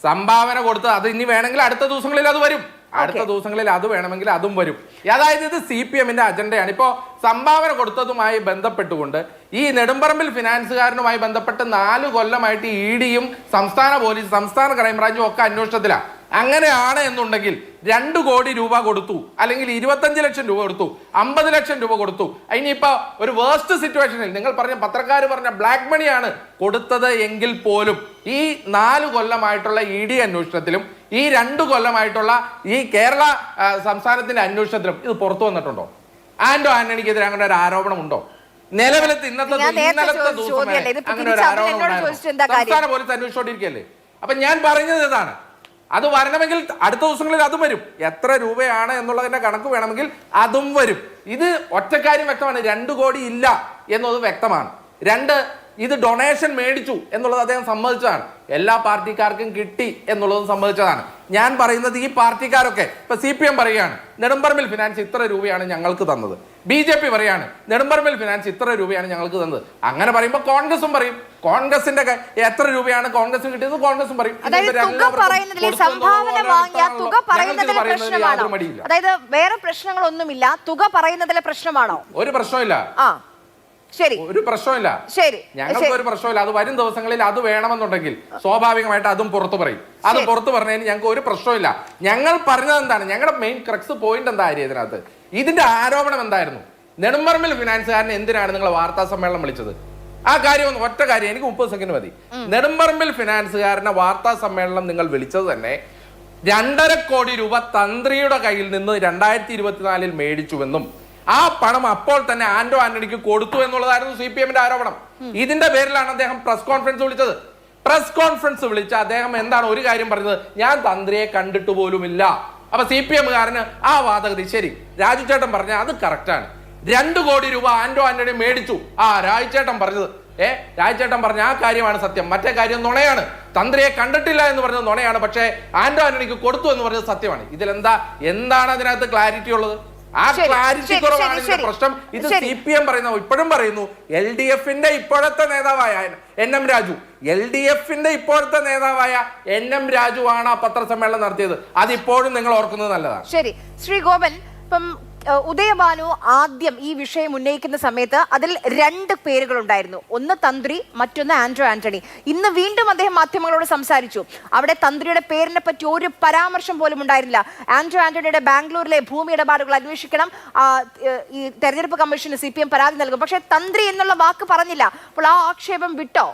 സംഭാവന കൊടുത്ത് അത് ഇനി വേണമെങ്കിൽ അടുത്ത ദിവസങ്ങളിൽ അത് വരും. അടുത്ത ദിവസങ്ങളിൽ അത് വേണമെങ്കിൽ അതും വരും. അതായത് ഇത് CPM-ന്റെ അജണ്ടയാണ്. ഇപ്പോൾ സംഭാവന കൊടുത്തതുമായി ബന്ധപ്പെട്ടുകൊണ്ട് ഈ നെടുമ്പറമ്പിൽ ഫിനാൻസുകാരനുമായി ബന്ധപ്പെട്ട് 4 കൊല്ലമായിട്ട് ED-യും സംസ്ഥാന പോലീസ്, സംസ്ഥാന ക്രൈംബ്രാഞ്ചും ഒക്കെ അന്വേഷണത്തിലാണ്. അങ്ങനെയാണ് എന്നുണ്ടെങ്കിൽ 2 കോടി രൂപ കൊടുത്തു, അല്ലെങ്കിൽ 25 ലക്ഷം രൂപ കൊടുത്തു, 50 ലക്ഷം രൂപ കൊടുത്തു. ഇനിയിപ്പോ ഒരു വേസ്റ്റ് സിറ്റുവേഷനിൽ നിങ്ങൾ പറഞ്ഞ പത്രക്കാർ പറഞ്ഞ ബ്ലാക്ക് മണിയാണ് കൊടുത്തത് എങ്കിൽ പോലും ഈ 4 കൊല്ലമായിട്ടുള്ള ED അന്വേഷണത്തിലും ഈ 2 കൊല്ലമായിട്ടുള്ള ഈ കേരള സംസ്ഥാനത്തിന്റെ അന്വേഷണത്തിലും ഇത് പുറത്തു വന്നിട്ടുണ്ടോ? ആന്റോ ആന്റണിക്കെതിരെ അങ്ങനെ ഒരു ആരോപണം ഉണ്ടോ? നിലവിലത്തെ ഇന്നലത്തെ ദിവസം അങ്ങനെ ഒരു ആരോപണം ഉണ്ടായിരുന്നു. സംസ്ഥാന പോലീസ് അന്വേഷിച്ചോണ്ടിരിക്കുകയല്ലേ. അപ്പൊ ഞാൻ പറഞ്ഞത് ഇതാണ്, അത് വരണമെങ്കിൽ അടുത്ത ദിവസങ്ങളിൽ അതും വരും. എത്ര രൂപയാണ് എന്നുള്ളതിന്റെ കണക്ക് വേണമെങ്കിൽ അതും വരും. ഇത് ഒറ്റക്കാര്യം വ്യക്തമാണ്, 2 കോടി ഇല്ല എന്നത് വ്യക്തമാണ്. 2, ഇത് ഡൊണേഷൻ മേടിച്ചു എന്നുള്ളത് അദ്ദേഹം സമ്മതിച്ചതാണ്. എല്ലാ പാർട്ടിക്കാർക്കും കിട്ടി എന്നുള്ളതും സമ്മതിച്ചതാണ്. ഞാൻ പറയുന്നത് ഈ പാർട്ടിക്കാരൊക്കെ ഇപ്പൊ CPM പറയുകയാണ് നെടുമ്പറമ്പിൽ ഫിനാൻസ് ഇത്ര രൂപയാണ് ഞങ്ങൾക്ക് തന്നത്, BJP പറയാണ് നെടുമ്പറമ്പിൽ ഫിനാൻസ് ഇത്ര രൂപയാണ് ഞങ്ങൾക്ക് തന്നത്. അങ്ങനെ പറയുമ്പോൾ കോൺഗ്രസും പറയും കോൺഗ്രസിന്റെ എത്ര രൂപയാണ് കോൺഗ്രസിന് കിട്ടിയത്, കോൺഗ്രസും പറയും. അതായത് വേറെ പ്രശ്നങ്ങളൊന്നുമില്ല, തുക പറയുന്നതിലെ പ്രശ്നമാണോ? ഒരു പ്രശ്നമില്ല, ശരി, ഒരു പ്രശ്നമില്ല. ശരി, ഞങ്ങൾക്ക് ഒരു പ്രശ്നമില്ല. അത് വരും ദിവസങ്ങളിൽ അത് വേണമെന്നുണ്ടെങ്കിൽ സ്വാഭാവികമായിട്ട് അതും പുറത്തു പറയും. അത് പുറത്തു പറഞ്ഞതിന് ഞങ്ങൾക്ക് ഒരു പ്രശ്നമില്ല. ഞങ്ങൾ പറഞ്ഞത് എന്താണ്, ഞങ്ങളുടെ മെയിൻ ക്രക്സ് പോയിന്റ് എന്തായിരുന്നു ഇതിനകത്ത്? ഇതിന്റെ ആരോപണം എന്തായിരുന്നു? നെടുമ്പറമ്പിൽ ഫിനാൻസുകാരനെ എന്തിനാണ് നിങ്ങൾ വാർത്താ സമ്മേളനം വിളിച്ചത്? ആ കാര്യം ഒറ്റ കാര്യം, എനിക്ക് 30 സെക്കൻഡ് മതി. നെടുമ്പറമ്പിൽ ഫിനാൻസുകാരനെ വാർത്താ സമ്മേളനം നിങ്ങൾ വിളിച്ചത് തന്നെ 2.5 കോടി രൂപ തന്ത്രിയുടെ കയ്യിൽ നിന്ന് 2024 മേടിച്ചുവെന്നും ആ പണം അപ്പോൾ തന്നെ ആന്റോ ആന്റണിക്ക് കൊടുത്തു എന്നുള്ളതായിരുന്നു CPM-ന്റെ ആരോപണം. ഇതിന്റെ പേരിലാണ് അദ്ദേഹം പ്രസ് കോൺഫറൻസ് വിളിച്ചത്. പ്രസ് കോൺഫറൻസ് വിളിച്ച അദ്ദേഹം എന്താണ് ഒരു കാര്യം പറഞ്ഞത്? ഞാൻ തന്ത്രിയെ കണ്ടിട്ട് പോലുമില്ല. അപ്പൊ CPM-കാരന് ആ വാദഗതി ശരി, രാജു ചേട്ടൻ പറഞ്ഞ അത് കറക്റ്റാണ്. 2 കോടി രൂപ ആന്റോ ആന്റണി മേടിച്ചു, രാജുചേട്ടൻ പറഞ്ഞത് രാജുചേട്ടൻ പറഞ്ഞ ആ കാര്യമാണ് സത്യം. മറ്റേ കാര്യം നുണയാണ്. തന്ത്രിയെ കണ്ടിട്ടില്ല എന്ന് പറഞ്ഞത് നുണയാണ്, പക്ഷേ ആന്റോ ആന്റണിക്ക് കൊടുത്തു എന്ന് പറഞ്ഞത് സത്യമാണ്. എന്താണ് അതിനകത്ത് ക്ലാരിറ്റി ഉള്ളത്? ആ ക്ലാരിറ്റി കുറവാണ് ഇതിന്റെ പ്രശ്നം. ഇത് CPM പറയുന്ന ഇപ്പോഴും പറയുന്നു, LDF-ന്റെ ഇപ്പോഴത്തെ നേതാവായ NM രാജു, LDF-ന്റെ ഇപ്പോഴത്തെ നേതാവായ NM രാജു ആണ് ആ പത്രസമ്മേളനം നടത്തിയത്. അതിപ്പോഴും നിങ്ങൾ ഓർക്കുന്നത് നല്ലതാണ്. ശരി, ശ്രീ ഗോപൻ, ഇപ്പം ഉദയഭാനു ആദ്യം ഈ വിഷയം ഉന്നയിക്കുന്ന സമയത്ത് അതിൽ 2 പേരുകൾ ഉണ്ടായിരുന്നു. ഒന്ന് തന്ത്രി, മറ്റൊന്ന് ആന്റോ ആന്റണി. ഇന്ന് വീണ്ടും അദ്ദേഹം മാധ്യമങ്ങളോട് സംസാരിച്ചു. അവിടെ തന്ത്രിയുടെ പേരിനെ പറ്റി ഒരു പരാമർശം പോലും ഉണ്ടായിരുന്നില്ല. ആന്റോ ആന്റണിയുടെ ബാംഗ്ലൂരിലെ ഭൂമി ഇടപാടുകൾ അന്വേഷിക്കണം, ഈ തെരഞ്ഞെടുപ്പ് കമ്മീഷന് CPM പരാതി നൽകും. പക്ഷേ തന്ത്രി എന്നുള്ള വാക്ക് പറഞ്ഞില്ല. അപ്പോൾ ആ ആക്ഷേപം വിട്ടോ?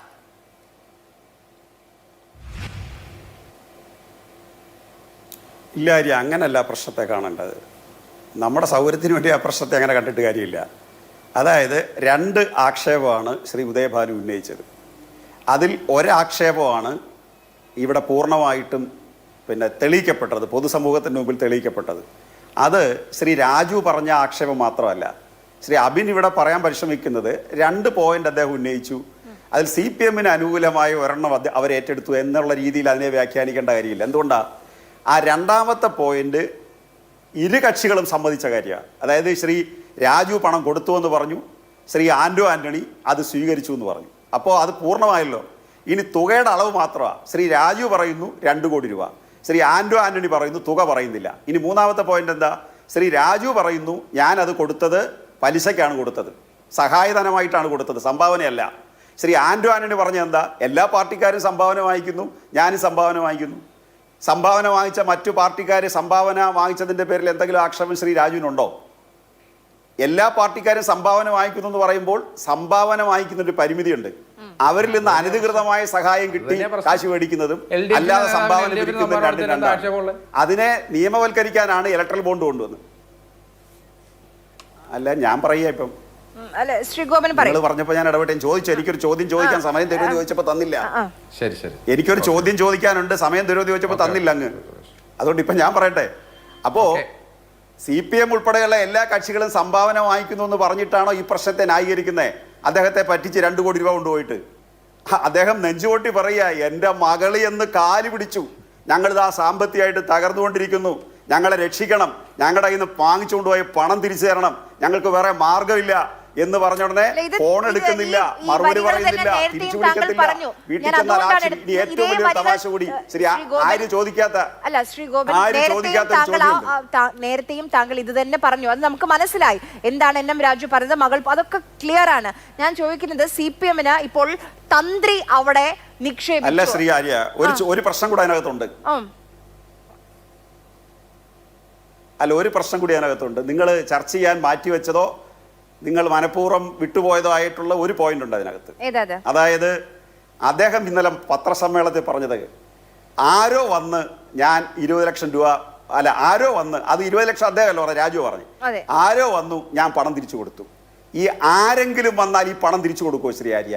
ഇല്ല, അങ്ങനല്ല പ്രശ്നത്തെ കാണേണ്ടത്. നമ്മുടെ സൗകര്യത്തിന് വേണ്ടി ആ പ്രശ്നത്തെ അങ്ങനെ കണ്ടിട്ട് കാര്യമില്ല. അതായത് 2 ആക്ഷേപമാണ് ശ്രീ ഉദയഭാനു ഉന്നയിച്ചത്. അതിൽ ഒരാക്ഷേപമാണ് ഇവിടെ പൂർണ്ണമായിട്ടും തെളിയിക്കപ്പെട്ടത്, പൊതുസമൂഹത്തിന് മുമ്പിൽ തെളിയിക്കപ്പെട്ടത്. അത് ശ്രീ രാജു പറഞ്ഞ ആക്ഷേപം മാത്രമല്ല. ശ്രീ അബിൻ ഇവിടെ പറയാൻ പരിശ്രമിക്കുന്നത് 2 പോയിന്റ് അദ്ദേഹം ഉന്നയിച്ചു. അതിൽ CPM-ന് അനുകൂലമായ ഒരെണ്ണം അവർ ഏറ്റെടുത്തു എന്നുള്ള രീതിയിൽ അതിനെ വ്യാഖ്യാനിക്കേണ്ട കാര്യമില്ല. എന്തുകൊണ്ടാണ്? ആ 2ാമത്തെ പോയിന്റ് ഇരു കക്ഷികളും സമ്മതിച്ച കാര്യമാണ്. അതായത് ശ്രീ രാജു പണം കൊടുത്തു എന്ന് പറഞ്ഞു, ശ്രീ ആന്റോ ആന്റണി അത് സ്വീകരിച്ചു എന്ന് പറഞ്ഞു. അപ്പോൾ അത് പൂർണ്ണമായല്ലോ. ഇനി തുകയുടെ അളവ് മാത്രമാണ്. ശ്രീ രാജു പറയുന്നു 2 കോടി രൂപ, ശ്രീ ആന്റോ ആന്റണി പറയുന്നു തുക പറയുന്നില്ല. ഇനി 3ാമത്തെ പോയിന്റ് എന്താ? ശ്രീ രാജു പറയുന്നു ഞാനത് കൊടുത്തത് പലിശയ്ക്കാണ് കൊടുത്തത്, സഹായധനമായിട്ടാണ് കൊടുത്തത്, സംഭാവനയല്ല. ശ്രീ ആന്റോ ആന്റണി പറഞ്ഞ എന്താ? എല്ലാ പാർട്ടിക്കാരും സംഭാവന വാങ്ങിക്കുന്നു, ഞാനും സംഭാവന വാങ്ങിക്കുന്നു. സംഭാവന വാങ്ങിച്ച മറ്റു പാർട്ടിക്കാർ സംഭാവന വാങ്ങിച്ചതിൻ്റെ പേരിൽ എന്തെങ്കിലും ആക്ഷേപം ശ്രീ രാജുവിനുണ്ടോ? എല്ലാ പാർട്ടിക്കാരും സംഭാവന വാങ്ങിക്കുന്നു എന്ന് പറയുമ്പോൾ സംഭാവന വാങ്ങിക്കുന്നൊരു പരിമിതിയുണ്ട്. അവരിൽ നിന്ന് അനധികൃതമായ സഹായം കിട്ടി കാശ് മേടിക്കുന്നതും അല്ലാതെ സംഭാവന ലഭിക്കുന്നതും അതിനെ നിയമവൽക്കരിക്കാനാണ് ഇലക്ട്രൽ ബോണ്ട് കൊണ്ടുവന്നത്. അല്ല, ഞാൻ പറയാ ഇപ്പം പറഞ്ഞപ്പോ ഞാൻ ഇടപെട്ടേ ചോദിച്ചു. എനിക്കൊരു ചോദ്യം ചോദിക്കാൻ സമയം തരുമെന്ന് ചോദിച്ചപ്പോ തന്നില്ല. ശരി ശരി, എനിക്കൊരു ചോദ്യം ചോദിക്കാനുണ്ട്, സമയം തരുമെന്ന് ചോദിച്ചപ്പോ തന്നില്ല അങ്ങ്. അതുകൊണ്ട് ഇപ്പൊ ഞാൻ പറയട്ടെ. അപ്പോ CPM ഉൾപ്പെടെയുള്ള എല്ലാ കക്ഷികളും സംഭാവന വാങ്ങിക്കുന്നു എന്ന് പറഞ്ഞിട്ടാണോ ഈ പ്രശ്നത്തെ ന്യായീകരിക്കുന്നത്? അദ്ദേഹത്തെ പറ്റിച്ച് 2 കോടി രൂപ കൊണ്ടുപോയിട്ട് അദ്ദേഹം നെഞ്ചുകൊട്ടി പറയുക, എൻ്റെ മകളി എന്ന് കാല് പിടിച്ചു, ഞങ്ങളിതാ സാമ്പത്തികമായിട്ട് തകർന്നുകൊണ്ടിരിക്കുന്നു, ഞങ്ങളെ രക്ഷിക്കണം, ഞങ്ങളുടെ കയ്യിൽ നിന്ന് വാങ്ങിച്ചുകൊണ്ടുപോയി പണം തിരിച്ചു തരണം, ഞങ്ങൾക്ക് വേറെ മാർഗമില്ല എന്ന് പറഞ്ഞ ഉടനെ ഫോൺ എടുക്കുന്നില്ല, മറുപടി പറയുന്നില്ല, തിരിച്ചു വിളിക്കത്തില്ല. വീട്ടിൽ ചെന്നാൽ ഇനി ഏറ്റവും വലിയ തമാശ കൂടി ശരി ആര് ചോദിക്കാത്ത നേരത്തെയും താങ്കൾ ഇത് തന്നെ പറഞ്ഞു. അത് നമുക്ക് മനസ്സിലായി എന്താണ് എൻ എം രാജു പറഞ്ഞത്, മകൾ അതൊക്കെ ക്ലിയർ ആണ്. ഞാൻ ചോദിക്കുന്നത് CPM-ന് ഇപ്പോൾ തന്ത്രി അവിടെ നിക്ഷേപിച്ചു അല്ല ശ്രീ ആര്യ, ഒരു പ്രശ്നം കൂടെ അതിനകത്തുണ്ട്. അല്ല, ഒരു പ്രശ്നം കൂടി അതിനകത്തുണ്ട്. നിങ്ങൾ ചർച്ച ചെയ്യാൻ മാറ്റിവെച്ചതോ നിങ്ങൾ മനഃപൂർവ്വം വിട്ടുപോയതോ ആയിട്ടുള്ള ഒരു പോയിന്റ് ഉണ്ട് അതിനകത്ത്. അതായത് അദ്ദേഹം ഇന്നലെ പത്രസമ്മേളനത്തിൽ പറഞ്ഞത് ആരോ വന്ന് ഞാൻ 20 ലക്ഷം രൂപ, അല്ല ആരോ വന്ന്, അത് 20 ലക്ഷം അദ്ദേഹമല്ലോ പറഞ്ഞ, രാജു പറഞ്ഞു ആരോ വന്നു ഞാൻ പണം തിരിച്ചു കൊടുത്തു. ഈ ആരെങ്കിലും വന്നാൽ ഈ പണം തിരിച്ചു കൊടുക്കുമോ ശ്രീ ആര്യ?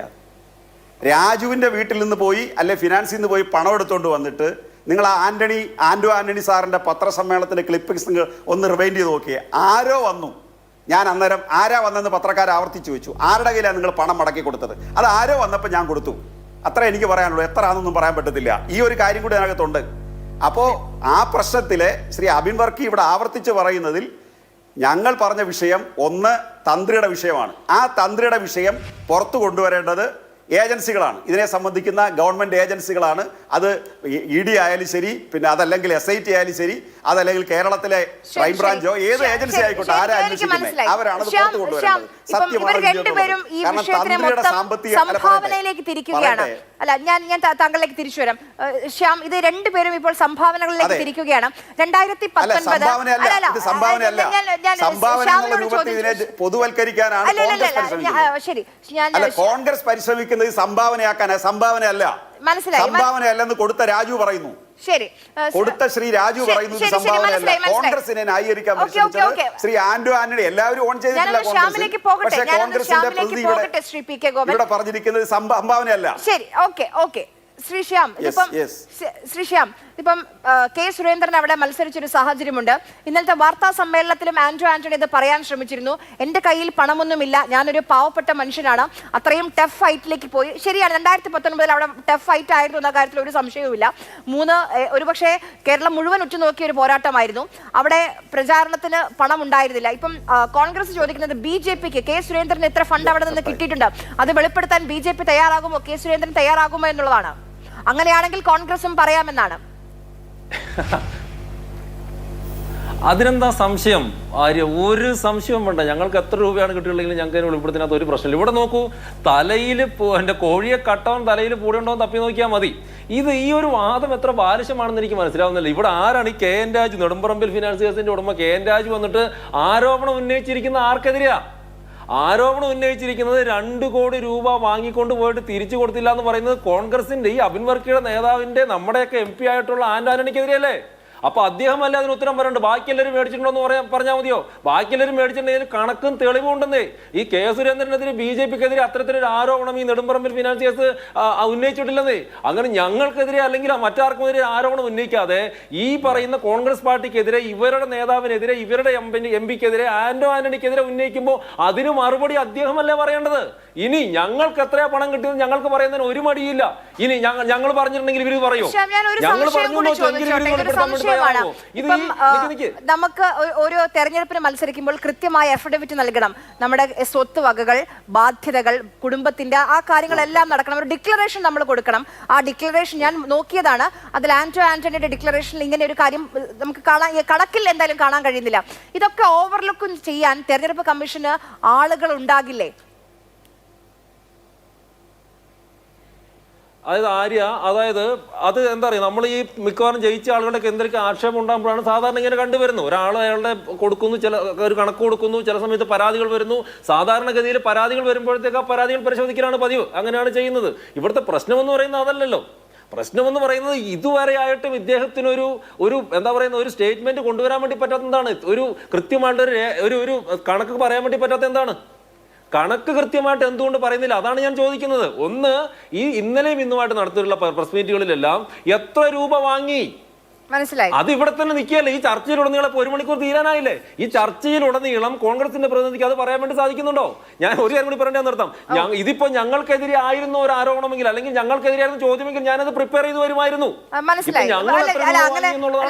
രാജുവിന്റെ വീട്ടിൽ നിന്ന് പോയി അല്ലെ ഫിനാൻസിൽ നിന്ന് പോയി പണം എടുത്തുകൊണ്ട് വന്നിട്ട് നിങ്ങൾ ആന്റോ ആന്റണി സാറിന്റെ പത്രസമ്മേളനത്തിന്റെ ക്ലിപ്പിംഗ്സ് നിങ്ങൾ ഒന്ന് റിവൈൻഡ് ചെയ്ത് നോക്കിയേ. ആരോ വന്നു, ഞാൻ അന്നേരം ആരാ വന്നെന്ന് പത്രക്കാർ ആവർത്തിച്ച് ചോദിച്ചു. ആരുടെ കയ്യിലാണ് നിങ്ങൾ പണം മടക്കി കൊടുത്തത്? അത് ആരോ വന്നപ്പോൾ ഞാൻ കൊടുത്തു. അത്ര എനിക്ക് പറയാനുള്ളൂ, എത്ര ആണെന്നൊന്നും പറയാൻ പറ്റത്തില്ല. ഈ ഒരു കാര്യം കൂടി അതിനകത്തുണ്ട്. അപ്പോൾ ആ പ്രശ്നത്തിലെ ശ്രീ അബിൻ വർക്കി ഇവിടെ ആവർത്തിച്ച് പറയുന്നതിൽ ഞങ്ങൾ പറഞ്ഞ വിഷയം ഒന്ന് തന്ത്രിയുടെ വിഷയമാണ്. ആ തന്ത്രിയുടെ വിഷയം പുറത്തു കൊണ്ടുവരേണ്ടത് ഏജൻസികളാണ്, ഇതിനെ സംബന്ധിക്കുന്ന ഗവൺമെന്റ് ഏജൻസികളാണ്. അത് ED ആയാലും ശരി, പിന്നെ അതല്ലെങ്കിൽ SIT ആയാലും ശരി, അതല്ലെങ്കിൽ കേരളത്തിലെ ക്രൈംബ്രാഞ്ചോ ഏത് ഏജൻസി ആയിക്കോട്ടെ, ആരാ അന്വേഷിക്കുന്നത് അവരാണ് അത് പുറത്തു കൊണ്ടുവരുന്നത്. സംഭാവനയിലേക്ക് തിരിക്കുകയാണ്. അല്ല, ഞാൻ താങ്കളിലേക്ക് തിരിച്ചു വരാം. ശ്യാം, ഇത് രണ്ടുപേരും ഇപ്പോൾ സംഭാവനകളിലേക്ക് തിരിക്കുകയാണ്. 2019 പൊതുവൽക്കരിക്കാനാണ് ശരി, കോൺഗ്രസ് പരിശ്രമിക്കുന്നത് സംഭാവനയാക്കാനാ, സംഭാവനയല്ല, സംഭാവനയല്ലെന്ന് കൊടുത്ത രാജു പറയുന്നു. ശരി, കൊടുത്ത ശ്രീ രാജു പറയുന്നു സംഭാവനയല്ല. കോൺഗ്രസിനെ ന്യായീകരിക്കാൻ പരിശ്രമിച്ചത് ശ്രീ ആന്റോ ആന്റണി. എല്ലാവരും ഓൺ ചെയ്തിട്ടില്ല കോൺഗ്രസിന്റെ പ്രതിനിധിയുടെ ഇവിടെ പറഞ്ഞിരിക്കുന്നത് സംഭാവനയല്ല. ശരി, ഓക്കെ ശ്രീശ്യാം, ഇപ്പം കെ സുരേന്ദ്രൻ അവിടെ മത്സരിച്ചൊരു സാഹചര്യമുണ്ട്. ഇന്നലത്തെ വാർത്താ സമ്മേളനത്തിലും ആന്റോ ആന്റണി ഇത് പറയാൻ ശ്രമിച്ചിരുന്നു. എൻ്റെ കയ്യിൽ പണമൊന്നുമില്ല, ഞാനൊരു പാവപ്പെട്ട മനുഷ്യനാണ്, അത്രയും ടഫ് ഫൈറ്റിലേക്ക് പോയി. ശരിയാണ്, 2019 അവിടെ ടഫ് ഫൈറ്റ് ആയിരുന്നു എന്ന കാര്യത്തിൽ ഒരു സംശയവുമില്ല. ഒരുപക്ഷെ കേരളം മുഴുവൻ ഉറ്റുനോക്കിയ ഒരു പോരാട്ടമായിരുന്നു. അവിടെ പ്രചാരണത്തിന് പണം ഉണ്ടായിരുന്നില്ല. ഇപ്പം കോൺഗ്രസ് ചോദിക്കുന്നത് BJPക്ക് കെ സുരേന്ദ്രന് എത്ര ഫണ്ട് അവിടെ നിന്ന് കിട്ടിയിട്ടുണ്ട്, അത് വെളിപ്പെടുത്താൻ BJP തയ്യാറാകുമോ, കെ സുരേന്ദ്രൻ തയ്യാറാകുമോ എന്നുള്ളതാണ്. അങ്ങനെയാണെങ്കിൽ കോൺഗ്രസും പറയാമെന്നാണ്. അതിനെന്താ സംശയം ആര്യ? ഒരു സംശയവും വേണ്ട. ഞങ്ങൾക്ക് എത്ര രൂപയാണ് കിട്ടിയിട്ടുള്ളതെങ്കിലും ഞങ്ങൾക്ക് അതിന് വെളിപ്പെടുത്തിനകത്ത് ഒരു പ്രശ്നമില്ല. ഇവിടെ നോക്കൂ, തലയിൽ എൻ്റെ കോഴിയെ കട്ടവൻ തലയിൽ പൂടെ ഉണ്ടോ തപ്പി നോക്കിയാൽ മതി. ഈ ഒരു വാദം എത്ര ബാലിശമാണെന്ന് എനിക്ക് മനസ്സിലാവുന്നില്ല. ഇവിടെ ആരാണ് ഈ KN രാജു, നെടുമ്പറമ്പിൽ ഫിനാൻസിയേഴ്സിന്റെ ഉടമ KN രാജു വന്നിട്ട് ആരോപണം ഉന്നയിച്ചിരിക്കുന്ന ആർക്കെതിരെയാ? ആരോപണം ഉന്നയിച്ചിരിക്കുന്നത് 2 കോടി രൂപ വാങ്ങിക്കൊണ്ട് പോയിട്ട് തിരിച്ചു കൊടുത്തില്ല എന്ന് പറയുന്നത് കോൺഗ്രസിന്റെ ഈ അബിൻ വർക്കിയുടെ നേതാവിന്റെ നമ്മുടെയൊക്കെ MP ആയിട്ടുള്ള ആന്റോ ആന്റണിക്കെതിരെയല്ലേ? അപ്പൊ അദ്ദേഹം അല്ല അതിന് ഉത്തരം പറയണ്ട്. ബാക്കി എല്ലാവരും മേടിച്ചിട്ടുണ്ടോ എന്ന് പറഞ്ഞാൽ മതിയോ? ബാക്കി എല്ലാവരും മേടിച്ചിട്ടുണ്ടെങ്കിൽ കണക്കും തെളിവും ഉണ്ടെന്നേ. ഈ കെ സുരേന്ദ്രനെതിരെ BJPക്കെതിരെ അത്തരത്തിലൊരു ആരോപണം ഈ നെടുമ്പറമ്പിൽ ഫിനാൻസിയേഴ്സ് ഉന്നയിച്ചിട്ടില്ലെന്നേ. അങ്ങനെ ഞങ്ങൾക്കെതിരെ അല്ലെങ്കിൽ മറ്റാർക്കുമെതിരെ ആരോപണം ഉന്നയിക്കാതെ ഈ പറയുന്ന കോൺഗ്രസ് പാർട്ടിക്കെതിരെ, ഇവരുടെ നേതാവിനെതിരെ, ഇവരുടെ MPക്കെതിരെ, ആന്റോ ആന്റണിക്കെതിരെ ഉന്നയിക്കുമ്പോൾ അതിന് മറുപടി അദ്ദേഹമല്ലേ പറയേണ്ടത്? ഇനി ഞങ്ങൾക്ക് എത്രയാ പണം കിട്ടിയത് ഞങ്ങൾക്ക് പറയുന്നതിന് ഒരു മടിയില്ല. ഇനി ഞങ്ങൾ പറഞ്ഞിട്ടുണ്ടെങ്കിൽ ഇവര് പറയോ? ഞങ്ങൾ പറഞ്ഞു നമുക്ക് ഒരു തെരഞ്ഞെടുപ്പിന് മത്സരിക്കുമ്പോൾ കൃത്യമായ അഫിഡവിറ്റ് നൽകണം. നമ്മുടെ സ്വത്ത് വകകൾ, ബാധ്യതകൾ, കുടുംബത്തിന്റെ ആ കാര്യങ്ങളെല്ലാം നടക്കണം. ഒരു ഡിക്ലറേഷൻ നമ്മൾ കൊടുക്കണം. ആ ഡിക്ലറേഷൻ ഞാൻ നോക്കിയതാണ്. അതിൽ ആന്റോ ആന്റണിയുടെ ഡിക്ലറേഷനിൽ ഇങ്ങനെ ഒരു കാര്യം നമുക്ക് കണക്കിൽ എന്തായാലും കാണാൻ കഴിയുന്നില്ല. ഇതൊക്കെ ഓവർലുക്ക് ചെയ്യാൻ തെരഞ്ഞെടുപ്പ് കമ്മീഷന് ആളുകൾ ഉണ്ടാകില്ലേ? അതായത് അത് എന്താ പറയുക, നമ്മൾ ഈ മിക്കവാറും ജയിച്ച ആളുകളുടെ എന്തൊക്കെ ആക്ഷേപം ഉണ്ടാകുമ്പോഴാണ് സാധാരണ ഇങ്ങനെ കണ്ടുവരുന്നത്. ഒരാൾ അയാളുടെ കൊടുക്കുന്നു, ഒരു കണക്ക് കൊടുക്കുന്നു, ചില സമയത്ത് പരാതികൾ വരുന്നു. സാധാരണഗതിയിൽ പരാതികൾ വരുമ്പോഴത്തേക്ക് ആ പരാതികൾ പരിശോധിക്കലാണ് പതിവ്. അങ്ങനെയാണ് ചെയ്യുന്നത്. ഇവിടുത്തെ പ്രശ്നമെന്ന് പറയുന്നത് അതല്ലല്ലോ. പ്രശ്നമെന്ന് പറയുന്നത് ഇതുവരെയായിട്ടും ഇദ്ദേഹത്തിനൊരു എന്താ പറയുന്ന ഒരു സ്റ്റേറ്റ്മെന്റ് കൊണ്ടുവരാൻ വേണ്ടി പറ്റാത്ത എന്താണ്? ഒരു കൃത്യമായിട്ടൊരു ഒരു കണക്ക് പറയാൻ വേണ്ടി പറ്റാത്ത എന്താണ്? കണക്ക് കൃത്യമായിട്ട് എന്തുകൊണ്ട് പറയുന്നില്ല? അതാണ് ഞാൻ ചോദിക്കുന്നത്. ഒന്ന്, ഈ ഇന്നലെയും ഇന്നുമായിട്ട് നടത്തിയിട്ടുള്ള പ്രസ് മീറ്റുകളിലെല്ലാം എത്ര രൂപ വാങ്ങി, മനസ്സിലായി. അത് ഇവിടെ തന്നെ നിൽക്കുകയല്ലേ. ഈ ചർച്ചയിലുടനീളം 1 മണിക്കൂർ തീരാനായില്ലേ? ഈ ചർച്ചയിലുടനീളം കോൺഗ്രസിന്റെ പ്രതിനിധിക്ക് അത് പറയാൻ വേണ്ടി സാധിക്കുന്നുണ്ടോ? ഞാൻ ഒരു കാര്യം കൂടി പറഞ്ഞാൽ നിർത്താം. ഇതിപ്പോ ഞങ്ങൾക്കെതിരെ ആയിരുന്നു ഒരു ആരോപണമെങ്കിൽ, അല്ലെങ്കിൽ ഞങ്ങൾക്കെതിരെയായിരുന്നു ചോദ്യമെങ്കിൽ ഞാനത് പ്രിപ്പയർ ചെയ്ത് വരുമായിരുന്നു. മനസ്സിലായി.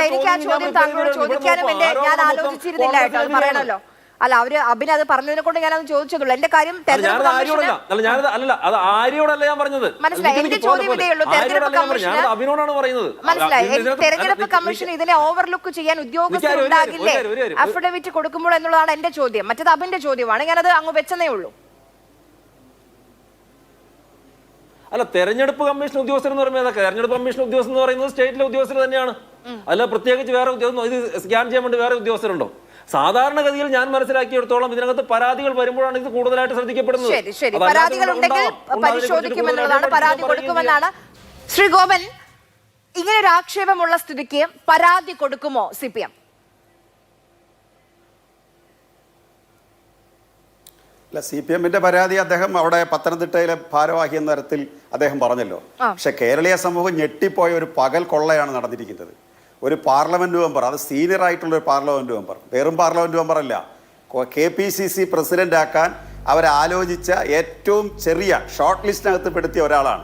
എനിക്ക് ആ ചോദ്യം താങ്കളോട് ചോദിക്കാനും ഞാൻ ആലോചിച്ചിരുന്നില്ല കേട്ടോ, അത് പറയണല്ലോ. അല്ല, അവര് അഭിന് അത് പറഞ്ഞതിനെ കൊണ്ട് ഞാനത് ചോദിച്ചതുള്ളൂ. എന്റെ കാര്യം മനസ്സിലായി. എന്റെ ചോദ്യം ഇതേ ഉള്ളൂ. അഭിനോടാണ് പറയുന്നത്. മനസ്സിലായി. തെരഞ്ഞെടുപ്പ് കമ്മീഷൻ ഇതിനെ ഓവർലുക്ക് ചെയ്യാൻ ഉദ്യോഗസ്ഥരുണ്ടാകില്ലേ അഫിഡവിറ്റ് കൊടുക്കുമ്പോൾ എന്നുള്ളതാണ് എന്റെ ചോദ്യം. മറ്റേത് അഭിന്റെ ചോദ്യമാണ്. ഞാനത് അങ്ങ് വെച്ചതേ ഉള്ളൂ. അല്ല, തെരഞ്ഞെടുപ്പ് കമ്മീഷൻ ഉദ്യോഗസ്ഥർ എന്ന് പറയുമ്പോൾ തെരഞ്ഞെടുപ്പ് കമ്മീഷൻ ഉദ്യോഗസ്ഥർ എന്ന് പറയുന്നത് സ്റ്റേറ്റിലെ ഉദ്യോഗസ്ഥർ തന്നെയാണ്. അല്ല, പ്രത്യേകിച്ച് വേറെ ഉദ്യോഗസ്ഥർ ഇത് സ്കാൻ ചെയ്യാൻ വേണ്ടി വേറെ ഉദ്യോഗസ്ഥരുണ്ടോ? സാധാരണഗതിയിൽ ഞാൻ മനസ്സിലാക്കിയെടുത്തോളം ഇതിനകത്ത് പരാതികൾ വരുമ്പോഴാണ് ഇത് കൂടുതലായിട്ട് ശ്രദ്ധിക്കപ്പെടുന്നത്. പരാതികൾ ഉണ്ടെങ്കിൽ പരിശോധിക്കുമെന്നുള്ളതാണ്, പരാതി കൊടുക്കുമെന്നാണ്. ശ്രീ ഗോപൻ, ഇങ്ങനെ ഒരു ആക്ഷേപമുള്ള സ്ഥിതിക്ക് പരാതി കൊടുക്കുമോ CPM? അല്ല, CPM-ന്റെ പരാതി അദ്ദേഹം അവിടെ പത്തനംതിട്ടയിലെ ഭാരവാഹി എന്ന തരത്തിൽ അദ്ദേഹം പറഞ്ഞല്ലോ. പക്ഷെ കേരളീയ സമൂഹം ഞെട്ടിപ്പോയ ഒരു പകൽ കൊള്ളയാണ് നടന്നിരിക്കുന്നത്. ഒരു പാർലമെന്റ് മെമ്പർ, അത് സീനിയർ ആയിട്ടുള്ള ഒരു പാർലമെന്റ് മെമ്പർ, വെറും പാർലമെന്റ് മെമ്പർ അല്ല, KPCC പ്രസിഡന്റ് ആക്കാൻ അവരാലോചിച്ച ഏറ്റവും ചെറിയ ഷോർട്ട് ലിസ്റ്റിനകത്ത് പെടുത്തിയ ഒരാളാണ്.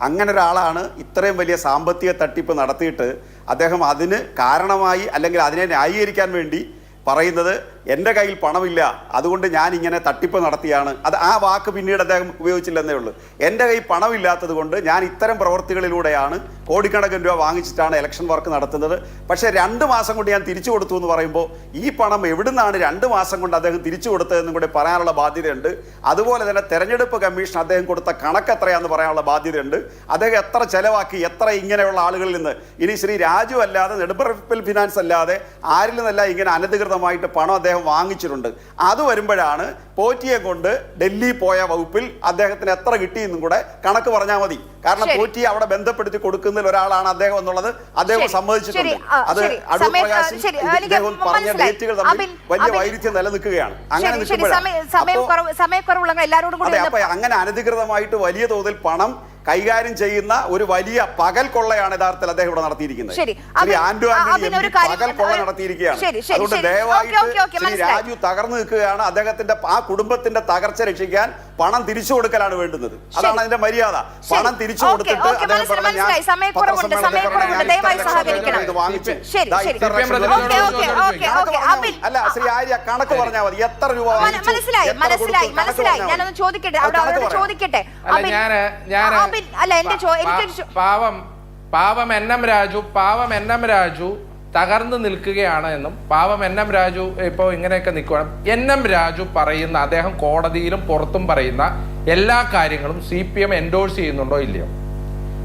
അങ്ങനെ ഒരാളാണ് ഇത്രയും വലിയ സാമ്പത്തിക തട്ടിപ്പ് നടത്തിയിട്ട് അദ്ദേഹം അതിന് കാരണമായി അല്ലെങ്കിൽ അതിനെ ന്യായീകരിക്കാൻ വേണ്ടി പറയുന്നത് എൻ്റെ കയ്യിൽ പണമില്ല, അതുകൊണ്ട് ഞാൻ ഇങ്ങനെ തട്ടിപ്പ് നടത്തിയാണ്. ആ വാക്ക് പിന്നീട് അദ്ദേഹം ഉപയോഗിച്ചില്ലെന്നേ ഉള്ളൂ. എൻ്റെ കയ്യിൽ പണമില്ലാത്തത് കൊണ്ട് ഞാൻ ഇത്തരം പ്രവൃത്തികളിലൂടെയാണ് കോടിക്കണക്കിന് രൂപ വാങ്ങിച്ചിട്ടാണ് ഇലക്ഷൻ വർക്ക് നടത്തുന്നത്. പക്ഷേ 2 മാസം കൊണ്ട് ഞാൻ തിരിച്ചു കൊടുത്തു എന്ന് പറയുമ്പോൾ ഈ പണം എവിടുന്നാണ് 2 മാസം കൊണ്ട് അദ്ദേഹം തിരിച്ചു കൊടുത്തതെന്നും കൂടെ പറയാനുള്ള ബാധ്യതയുണ്ട്. അതുപോലെ തന്നെ തെരഞ്ഞെടുപ്പ് കമ്മീഷൻ അദ്ദേഹം കൊടുത്ത കണക്ക് എത്രയാണെന്ന് പറയാനുള്ള ബാധ്യതയുണ്ട്. അദ്ദേഹം എത്ര ചെലവാക്കി, എത്ര ഇങ്ങനെയുള്ള ആളുകളിൽ നിന്ന്, ഇനി ശ്രീ രാജു അല്ലാതെ നെടുമ്പറപ്പിൽ ഫിനാൻസ് അല്ലാതെ ആരിൽ നിന്നല്ല ഇങ്ങനെ അനധികൃതമായിട്ട് പണം അദ്ദേഹം വാങ്ങിച്ചിട്ടുണ്ട്. അത് വരുമ്പോഴാണ് പോറ്റിയെ കൊണ്ട് ഡൽഹി പോയ വകുപ്പിൽ അദ്ദേഹത്തിന് എത്ര കിട്ടിയെന്നും കൂടെ കണക്ക് പറഞ്ഞാൽ മതി. കാരണം പോറ്റിയെ അവിടെ ബന്ധപ്പെടുത്തി കൊടുക്കുന്നതിൽ ഒരാളാണ് അദ്ദേഹം എന്നുള്ളത് അദ്ദേഹം സമ്മതിച്ചിട്ടുണ്ട്. അത് അടൂർ പ്രകാശ് ഇദ്ദേഹം പറഞ്ഞ ഡേറ്റുകൾ തമ്മിൽ വലിയ വൈരുദ്ധ്യം നിലനിൽക്കുകയാണ്. അങ്ങനെ അങ്ങനെ അനധികൃതമായിട്ട് വലിയ തോതിൽ പണം കൈകാര്യം ചെയ്യുന്ന ഒരു വലിയ പകൽ കൊള്ളയാണ് യഥാർത്ഥത്തിൽ അദ്ദേഹം ഇവിടെ നടത്തിയിരിക്കുന്നത്. ശ്രീ ആന്റോ ആന്റണി പകൽ കൊള്ള നടത്തിയിരിക്കുകയാണ്. അതുകൊണ്ട് ദയവായിട്ട് ശ്രീ രാജു തകർന്നു നിൽക്കുകയാണ്. അദ്ദേഹത്തിന്റെ ആ കുടുംബത്തിന്റെ തകർച്ച രക്ഷിക്കാൻ പണം തിരിച്ചു കൊടുക്കലാണ് വേണ്ടുന്നത്. അതാണ് അതിന്റെ മര്യാദ. പണം തിരിച്ചു കൊടുത്തിട്ട് അദ്ദേഹം അല്ല, ശ്രീ ആര്യ കണക്ക് പറഞ്ഞാൽ മതി. എത്ര രൂപ ചോദിക്കട്ടെ. പാവം എൻ എം രാജു തകർന്നു നിൽക്കുകയാണ് എന്നും പാവം എൻ എം രാജു ഇപ്പോൾ ഇങ്ങനെയൊക്കെ നിൽക്കുകയാണ്. എൻ എം രാജു പറയുന്ന, അദ്ദേഹം കോടതിയിലും പുറത്തും പറയുന്ന എല്ലാ കാര്യങ്ങളും CPM എൻഡോഴ്സ് ചെയ്യുന്നുണ്ടോ ഇല്ലയോ?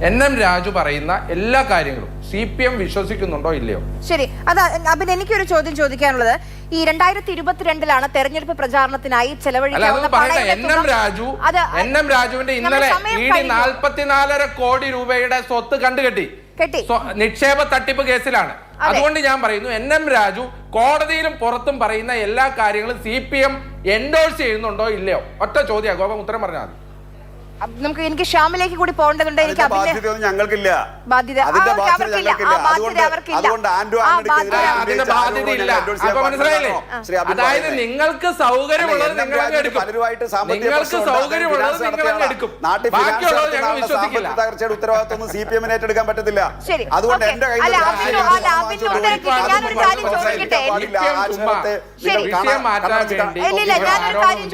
എൻ എം രാജു പറയുന്ന എല്ലാ കാര്യങ്ങളും CPM വിശ്വസിക്കുന്നുണ്ടോ ഇല്ലയോ? ശരി, അത് അഭിൻ എനിക്കൊരു ചോദ്യം ചോദിക്കാനുള്ളത്, ഈ 2022 തെരഞ്ഞെടുപ്പ് പ്രചാരണത്തിനായി ചെലവഴിക്കാവുന്ന എൻ എം രാജുവിന്റെ ഇന്നലെ ED 44.5 കോടി രൂപയുടെ സ്വത്ത് കണ്ടുകെട്ടി നിക്ഷേപ തട്ടിപ്പ് കേസിലാണ്. അതുകൊണ്ട് ഞാൻ പറയുന്നു, എൻ എം രാജു കോടതിയിലും പുറത്തും പറയുന്ന എല്ലാ കാര്യങ്ങളും CPM എൻഡോഴ്സ് ചെയ്യുന്നുണ്ടോ ഇല്ലയോ? ഒറ്റ ചോദ്യം, ഗോപം ഉത്തരം പറഞ്ഞാൽ മതി. നമുക്ക് എനിക്ക് ഷ്യാമിലേക്ക് കൂടി പോകേണ്ടതുണ്ട്. എനിക്ക് ഞങ്ങൾക്കില്ല ബാധ്യത, അതായത് നിങ്ങൾക്ക് സൗകര്യമുള്ളത് നിങ്ങൾ എടുക്കും, ബാക്കിയുള്ളത് ഞങ്ങൾ വിശ്വസിക്കില്ല. തകർച്ചയുടെ ഉത്തരവാദിത്വം CPM-ന് ഏറ്റെടുക്കാൻ പറ്റത്തില്ല. അതുകൊണ്ട് എന്റെ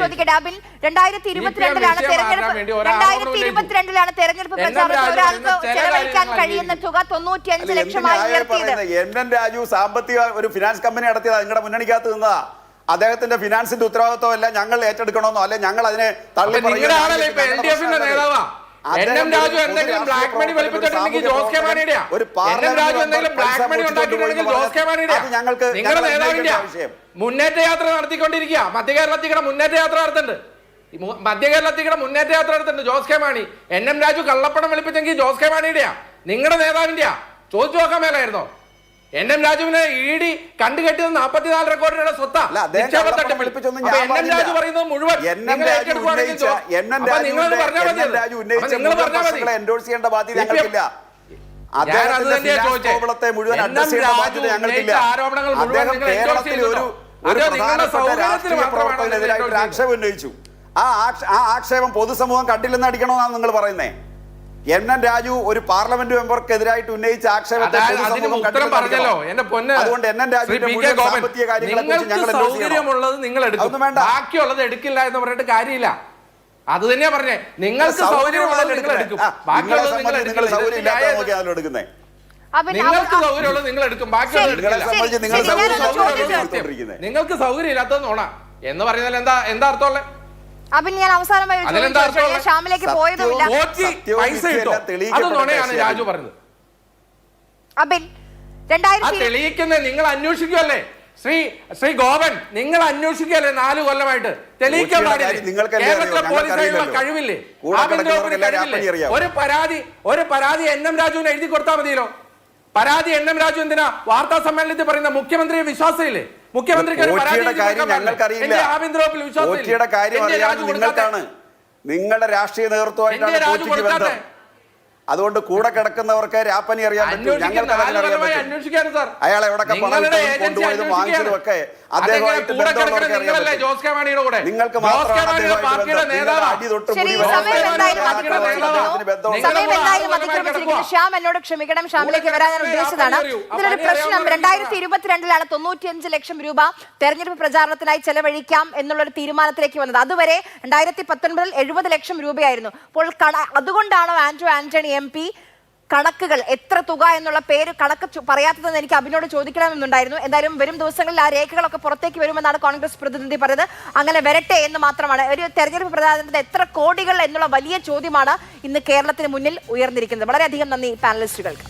ചോദിക്കട്ടെ അബിൻ, 2022 തെരഞ്ഞെടുപ്പ് പ്രചാരണത്തിൽ ഒരാൾക്ക് ചെലവഴിക്കാൻ കഴിയുന്ന തുക 95 ലക്ഷമായി ഉയർത്തിയത്. എൻ രാജു സാമ്പത്തിക ഒരു ഫിനാൻസ് കമ്പനി നടത്തിയത് നിങ്ങളുടെ മുന്നണിക്കകത്ത് നിന്നതാ. അദ്ദേഹത്തിന്റെ ഫിനാൻസിന്റെ ഉത്തരവാദിത്വം ഞങ്ങൾ ഏറ്റെടുക്കണമെന്നോ അല്ലെ ഞങ്ങൾ അതിനെ തള്ളി മുന്നേറ്റ യാത്ര നടത്തിക്കൊണ്ടിരിക്കുക. മധ്യ കേരളത്തിലെ മുന്നേറ്റ യാത്ര നടത്തുന്നുണ്ട്. Jose K Mani. N M Raju കള്ളപ്പണം വെളുപ്പിച്ചെങ്കിൽ ജോസ് കെ മാണിയുടെയാ, നിങ്ങളുടെ നേതാവിന്റെയാ? ചോദിച്ചു നോക്കാൻ മേലായിരുന്നോ? എൻ എം രാജുവിനെ ED കണ്ടുകെട്ടിയത് 44 കോടി രൂപയുടെ സ്വത്താ. എൻ എം രാജു പറയുന്നത് മുഴുവൻ എൻഡോഴ്സ് ചെയ്യേണ്ട ബാധ്യത ഞങ്ങൾക്കില്ല. അദ്ദേഹത്തിന്റെ ഫിനാൻസ് പ്രോബ്ലത്തെ മുഴുവൻ അഡ്രസ് ചെയ്യേണ്ട ബാധ്യത ഞങ്ങൾക്കില്ല. അദ്ദേഹം കേരളത്തിൽ ഒരു പ്രധാനപ്പെട്ട രാഷ്ട്രീയ പ്രവർത്തകനെതിരായിട്ട് ഒരു ആക്ഷേപം ഉന്നയിച്ചു. ആ ആക്ഷേപം പൊതുസമൂഹം കണ്ടില്ലെന്ന് അടിക്കണമെന്നാണ് നിങ്ങൾ പറയുന്നേ. എൻ രാജു ഒരു പാർലമെന്റ് മെമ്പർക്കെതിരായിട്ട് ഉന്നയിച്ച ആക്ഷേപത്തെ പൊതുസമൂഹം പറഞ്ഞല്ലോ എന്റെ പൊന്ന്. അതുകൊണ്ട് എൻ രാജുവിന്റെ മുഴുവൻ സാമ്പത്തിക കാര്യങ്ങളെക്കുറിച്ച് ഞങ്ങൾ സൗകര്യമുള്ളത് നിങ്ങൾ എടുക്കും, ബാക്കിയുള്ളത് എടുക്കില്ല എന്ന് പറഞ്ഞിട്ട് കാര്യമില്ല. അത് തന്നെയാ പറഞ്ഞേ, നിങ്ങൾക്ക് സൗകര്യമുള്ളത് നിങ്ങൾ എടുക്കും, ബാക്കിയുള്ളത് നിങ്ങൾ എടുക്കില്ല. നിങ്ങൾക്ക് സൗകര്യമുള്ളത് നിങ്ങൾ എടുക്കും, ബാക്കിയുള്ളത് നിങ്ങൾക്ക് സൗകര്യം ഇല്ലാത്തതെന്നോണ എന്ന് പറയുന്നതിൽ എന്താ അർത്ഥമുള്ളത്? അബിൻ, ഞാൻ അവസാനമായി ഷ്യാമിലേക്ക് പോയതുമില്ല. പൈസ കിട്ടോ അത് നുണയാണ് രാജു പറഞ്ഞത്. അബിൻ, തെളിയിക്കുന്നത് നിങ്ങൾ അന്വേഷിക്കുമല്ലേ ശ്രീ ഗോപൻ, നിങ്ങൾ അന്വേഷിക്കല്ലേ 4 കൊല്ലമായിട്ട് തെളിയിക്കാൻ പാടില്ലേ? കേരളത്തിലെ പോലീസുകാരുടെ കഴിവില്ലേ? ഒരു പരാതി എൻ രാജുവിന് എഴുതി കൊടുത്താൽ മതിയല്ലോ. പരാതി എൻ രാജു എന്തിനാ വാർത്താ സമ്മേളനത്തിൽ പറയുന്ന? മുഖ്യമന്ത്രിയെ വിശ്വാസമില്ലേ? മുഖ്യമന്ത്രിക്ക് ആഭ്യന്തര വകുപ്പിൽ വിശ്വാസമില്ലേ? നിങ്ങളുടെ രാഷ്ട്രീയ നേതൃത്വമായിട്ടാണ്. അതുകൊണ്ട് കൂടെ കിടക്കുന്നവർക്ക് രാപ്പനി അറിയാൻ പറ്റും. ഞങ്ങൾക്ക് അയാൾ എവിടെ കൊണ്ടുപോയതും വാങ്ങിച്ചതും ഒക്കെ അദ്ദേഹമായിട്ട് ബന്ധമുള്ളവർക്ക് അറിയാൻ പറ്റും. നിങ്ങൾക്ക് ശ്യാം എന്നോട് ക്ഷമിക്കണം, ശ്യാമിലേക്ക് വരാൻ ഞാൻ ഉദ്ദേശിച്ചതാണ്. ഇതിലൊരു പ്രശ്നം, 2022 95 ലക്ഷം രൂപ തെരഞ്ഞെടുപ്പ് പ്രചാരണത്തിനായി ചെലവഴിക്കാം എന്നുള്ളൊരു തീരുമാനത്തിലേക്ക് വന്നത്. അതുവരെ 2019 70 ലക്ഷം രൂപയായിരുന്നു. അപ്പോൾ അതുകൊണ്ടാണോ ആന്റണി MP കണക്കുകൾ എത്ര തുക എന്നുള്ള കണക്ക് പറയാത്തതെന്ന് എനിക്ക് അബിനോട് ചോദിക്കണമെന്നുണ്ടായിരുന്നു. എന്തായാലും വരും ദിവസങ്ങളിൽ ആ രേഖകളൊക്കെ പുറത്തേക്ക് വരുമെന്നാണ് കോൺഗ്രസ് പ്രതിനിധി പറഞ്ഞത്. അങ്ങനെ വരട്ടെ എന്ന് മാത്രമാണ്. ഒരു തെരഞ്ഞെടുപ്പ് പ്രചാരണത്തിന് എത്ര കോടികൾ എന്നുള്ള വലിയ ചോദ്യമാണ് ഇന്ന് കേരളത്തിന് മുന്നിൽ ഉയർന്നിരിക്കുന്നത്. വളരെയധികം നന്ദി പാനലിസ്റ്റുകൾക്ക്.